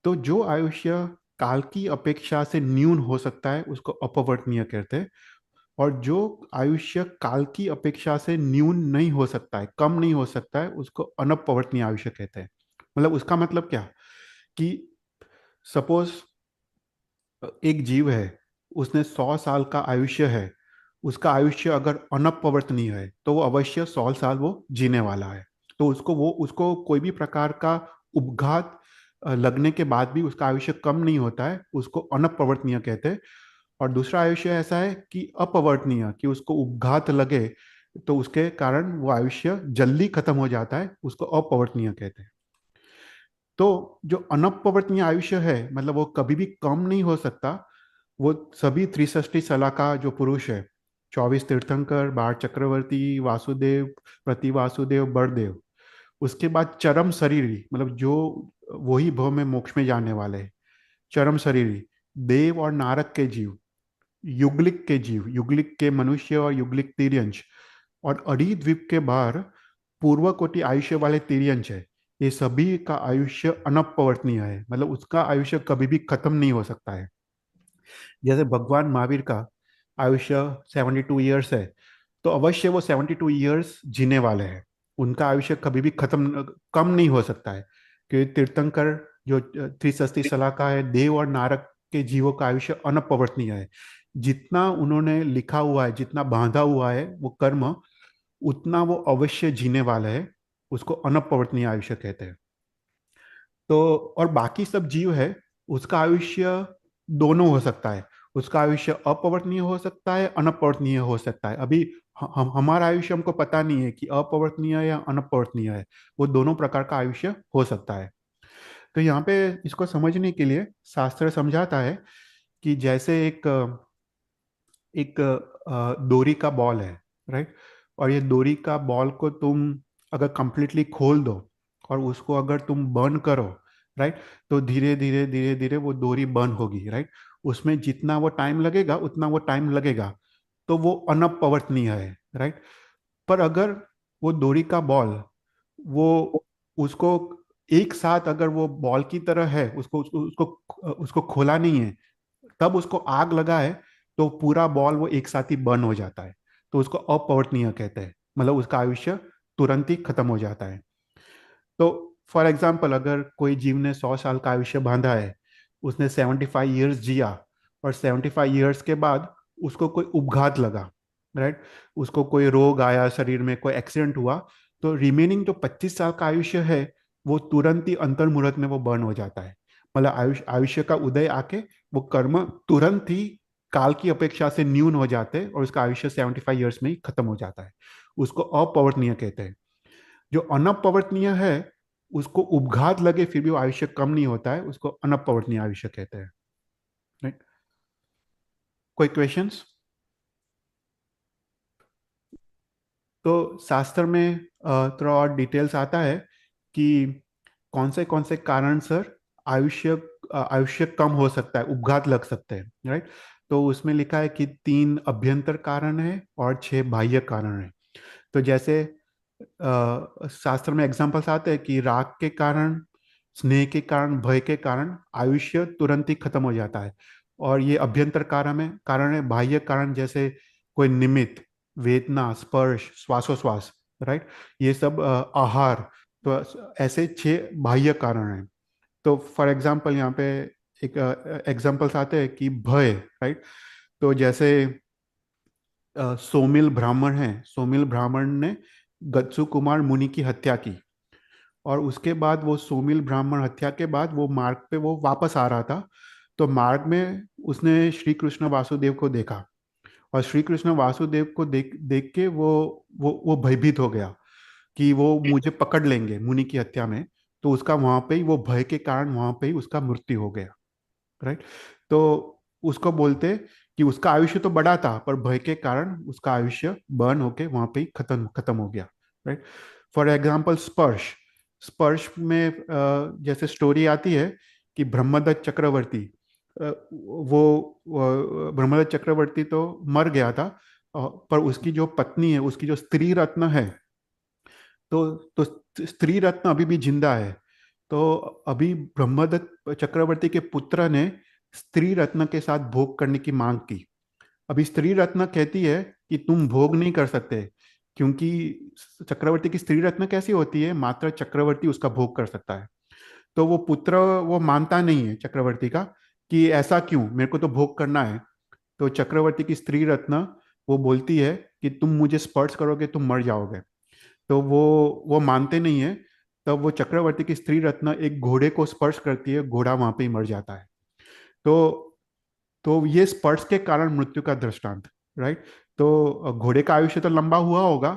तो जो आयुष्य काल की अपेक्षा से न्यून हो सकता है उसको अपवर्तनीय कहते हैं, और जो आयुष्य काल की अपेक्षा से न्यून नहीं हो सकता है, कम नहीं हो सकता है, उसको अनपवर्तनीय आयुष्य कहते हैं। मतलब उसका मतलब क्या कि सपोज एक जीव है, उसने 100 साल का आयुष्य है, उसका आयुष्य अगर अनपवर्तनीय है तो वो अवश्य 100 साल वो जीने वाला है। तो उसको कोई भी प्रकार का उपघात लगने के बाद भी उसका आयुष्य कम नहीं होता है, उसको अनपवर्तनीय कहते हैं। और दूसरा आयुष्य ऐसा है कि अपवर्तनीय, कि उसको उपघात लगे तो उसके कारण वो आयुष्य जल्दी खत्म हो जाता है, उसको अपवर्तनीय कहते हैं। तो जो अनपवर्तनीय आयुष्य है, मतलब वो कभी भी कम नहीं हो सकता, वो सभी 63 का जो पुरुष है, 24 तीर्थंकर, बाढ़ चक्रवर्ती, वासुदेव, प्रति वासुदेव, बड़देव, उसके बाद चरम शरीरी, मतलब जो वही भव में मोक्ष में जाने वाले हैं, चरम शरीरी, देव और नारद के जीव, युगलिक के जीव, युगलिक के मनुष्य और युगलिक तिर्यंश, और अड़ी द्वीप के बाहर पूर्व कोटि आयुष्य वाले तिर्यंश है, ये सभी का आयुष्य अनपवर्तनीय है, मतलब उसका आयुष्य कभी भी खत्म नहीं हो सकता है। जैसे भगवान महावीर का आयुष्य 72 ईयर्स है, तो अवश्य वो 72 ईयर्स जीने वाले हैं, उनका आयुष्य कभी भी खत्म कम नहीं हो सकता है। क्योंकि तीर्थंकर जो 63 का है, देव और नारद के जीवों का आयुष्य अनपवर्तनीय है। जितना उन्होंने लिखा हुआ है, जितना बांधा हुआ है वो कर्म, उतना वो अवश्य जीने वाला है, उसको अनपवर्तनीय आयुष्य कहते हैं। तो और बाकी सब जीव है, उसका आयुष्य दोनों हो सकता है, उसका आयुष्य अपवर्तनीय हो सकता है, अनपवर्तनीय हो सकता है। अभी हमारा आयुष्य हमको पता नहीं है कि अपवर्तनीय या अनपवर्तनीय है, वो दोनों प्रकार का आयुष्य हो सकता है। तो यहाँ पे इसको समझने के लिए शास्त्र समझाता है कि जैसे एक एक डोरी का बॉल है, राइट, और ये डोरी का बॉल को तुम अगर कंप्लीटली खोल दो और उसको अगर तुम बर्न करो, राइट, तो धीरे धीरे धीरे धीरे वो डोरी बर्न होगी, राइट। उसमें जितना वो टाइम लगेगा उतना वो टाइम लगेगा, तो वो अनपवर्तनीय है, राइट। पर अगर वो डोरी का बॉल, वो उसको एक साथ अगर वो बॉल की तरह है, उसको उसको उसको, उसको खोला नहीं है, तब उसको आग लगा है, तो पूरा बॉल वो एक साथ ही बर्न हो जाता है, तो उसको अपवर्तनीय कहते हैं, मतलब उसका आयुष्य तुरंत ही खत्म हो जाता है। तो फॉर एग्जाम्पल अगर कोई जीव ने 100 साल का आयुष्य बांधा है, उसने 75 ईयर्स जिया, और 75 ईयर्स के बाद उसको कोई उपघात लगा, राइट, उसको कोई रोग आया, शरीर में कोई एक्सीडेंट हुआ, तो रिमेनिंग जो 25 साल का आयुष्य है वो तुरंत ही अंतर्मुहूर्त में वो बर्न हो जाता है। मतलब आयुष्य आयुष्य का उदय आके वो कर्म तुरंत ही काल की अपेक्षा से न्यून हो जाते हैं, और उसका आयुष्य 75 ईयर्स में ही खत्म हो जाता है, उसको अपवर्तनीय कहते हैं। जो अनपवर्तनीय है, उसको उपघात लगे फिर भी वो आयुष्य कम नहीं होता है, उसको अनपवर्तनीय आयुष्य कहते हैं, राइट। कोई क्वेश्चंस? तो शास्त्र में थोड़ा और डिटेल्स आता है कि कौन से कारण सर आयुष्य आयुष्य कम हो सकता है, उपघात लग सकते हैं, राइट। तो उसमें लिखा है कि 3 अभ्यंतर कारण है और 6 बाह्य कारण है। तो जैसे शास्त्र में एग्जाम्पल्स आते हैं कि राग के कारण, स्नेह के कारण, भय के कारण आयुष्य तुरंत ही खत्म हो जाता है। और ये अभ्यंतर कारण है। बाह्य कारण जैसे कोई निमित्त, वेदना, स्पर्श, श्वासोश्वास, राइट, ये सब आहार, तो ऐसे 6 बाह्य कारण हैं। तो फॉर एग्जाम्पल यहाँ पे एक एग्जाम्पल्स आते हैं कि भय, राइट। तो जैसे सोमिल ब्राह्मण है, सोमिल ब्राह्मण ने गत्सु कुमार मुनि की हत्या की, और उसके बाद वो सोमिल ब्राह्मण हत्या के बाद वो मार्ग पे वो वापस आ रहा था। तो मार्ग में उसने श्री कृष्ण वासुदेव को देखा, और श्री कृष्ण वासुदेव को देख देख के वो भयभीत हो गया कि वो मुझे पकड़ लेंगे मुनि की हत्या में। तो उसका वहां पे ही, वो भय के कारण वहां पे ही उसका मृत्यु हो गया, राइट। तो उसको बोलते कि उसका आयुष्य तो बड़ा था, पर भय के कारण उसका आयुष्य बर्न होके वहां पे ही खत्म खत्म हो गया, राइट। फॉर एग्जाम्पल स्पर्श, स्पर्श में जैसे स्टोरी आती है कि ब्रह्मदत्त चक्रवर्ती, ब्रह्मदत्त चक्रवर्ती तो मर गया था, पर उसकी जो पत्नी है, उसकी जो स्त्री रत्न है, तो स्त्री रत्न अभी भी जिंदा है। तो अभी ब्रह्मदत्त चक्रवर्ती के पुत्र ने स्त्री रत्न के साथ भोग करने की मांग की। अभी स्त्री रत्न कहती है कि तुम भोग नहीं कर सकते, क्योंकि चक्रवर्ती की स्त्री रत्न कैसी होती है, मात्र चक्रवर्ती उसका भोग कर सकता है। तो वो पुत्र, वो मानता नहीं है चक्रवर्ती का कि ऐसा क्यों, मेरे को तो भोग करना है। तो चक्रवर्ती की स्त्री रत्न वो बोलती है कि तुम मुझे स्पर्श करोगे तुम मर जाओगे। तो वो मानते नहीं है। तब वो चक्रवर्ती की स्त्री रत्न एक घोड़े को स्पर्श करती है, घोड़ा वहां पे ही मर जाता है। तो तो ये स्पर्श के कारण मृत्यु का दृष्टांत, राइट। तो घोड़े का आयुष्य तो लंबा हुआ होगा,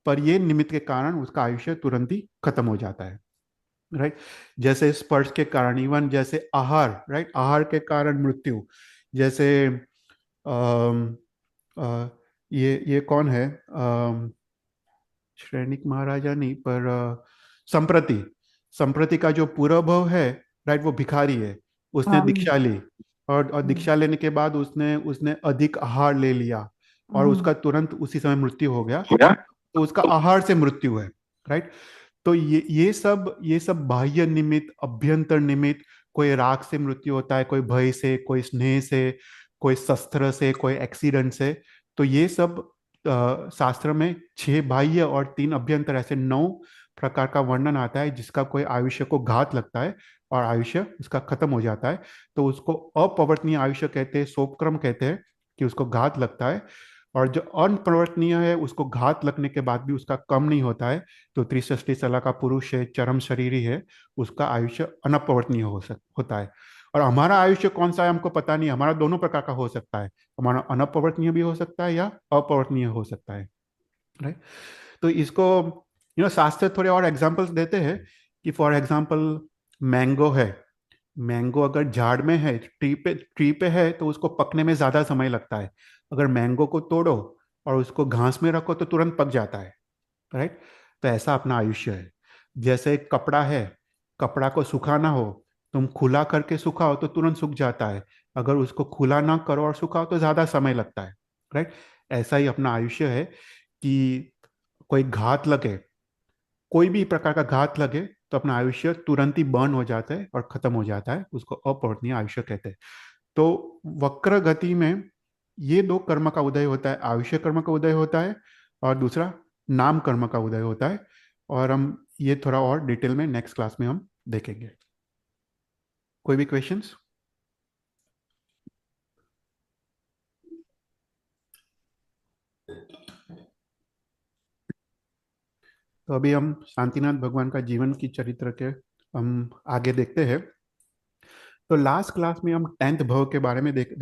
पर ये निमित्त के कारण उसका आयुष्य तुरंत ही खत्म हो जाता है, राइट। जैसे स्पर्श के कारण, इवन जैसे आहार, राइट, आहार के कारण मृत्यु। जैसे अम, अ, ये कौन है, श्रेणिक महाराजा नहीं, पर संप्रति, संप्रति का जो पूर्वभव है, राइट, वो भिखारी है। उसने हाँ। दीक्षा ली, और दीक्षा लेने के बाद उसने उसने अधिक आहार ले लिया, और उसका तुरंत उसी समय मृत्यु हो गया। क्या? तो उसका आहार से मृत्यु है, राइट। तो ये सब बाह्य निमित्त, अभ्यंतर निमित्त, कोई राग से मृत्यु होता है, कोई भय से, कोई स्नेह से, कोई शस्त्र से, कोई एक्सीडेंट से। तो ये सब शास्त्र में 6 बाह्य और 3 अभ्यंतर, ऐसे 9 प्रकार का वर्णन आता है जिसका कोई आयुष्य को घात लगता है और आयुष्य उसका खत्म हो जाता है। तो उसको अपवर्तनीय आयुष्य कहते हैं, सोपक्रम कहते हैं, कि उसको घात लगता है। और जो अनपरिवर्तनीय है, उसको घात लगने के बाद भी उसका कम नहीं होता है, तो 63 साल का पुरुष है, चरम शरीरी है, उसका आयुष्य अनपरिवर्तनीय होता है। और हमारा आयुष्य कौन सा है हमको पता नहीं, हमारा दोनों प्रकार का हो सकता है। हमारा अनपरिवर्तनीय भी हो सकता है या अपरिवर्तनीय हो सकता है, राइट। तो इसको शास्त्र थोड़े और एग्जांपल्स देते हैं कि फॉर एग्जांपल मैंगो है। मैंगो अगर झाड़ में है, ट्री पे है, तो उसको पकने में ज्यादा समय लगता है। अगर मैंगो को तोड़ो और उसको घास में रखो तो तुरंत पक जाता है, राइट। तो ऐसा अपना आयुष्य है। जैसे एक कपड़ा है, कपड़ा को सुखाना हो, तुम खुला करके सुखाओ तो तुरंत सूख जाता है, अगर उसको खुला ना करो और सुखाओ तो ज्यादा समय लगता है, राइट। ऐसा ही अपना आयुष्य है कि कोई घात लगे, कोई भी प्रकार का घात लगे, तो अपना आयुष्य तुरंत ही बर्न हो जाता है और खत्म हो जाता है, उसको अपवर्तनीय आयुष्य कहते हैं। तो वक्र गति में ये 2 कर्म का उदय होता है, आयुष्य कर्म का उदय होता है, और दूसरा नाम कर्म का उदय होता है। और हम ये थोड़ा और डिटेल में नेक्स्ट क्लास में हम देखेंगे। कोई भी क्वेश्चंस? तो अभी हम शांतिनाथ भगवान का जीवन की चरित्र के हम आगे देखते हैं। तो लास्ट क्लास में हम 10th भव के बारे में देख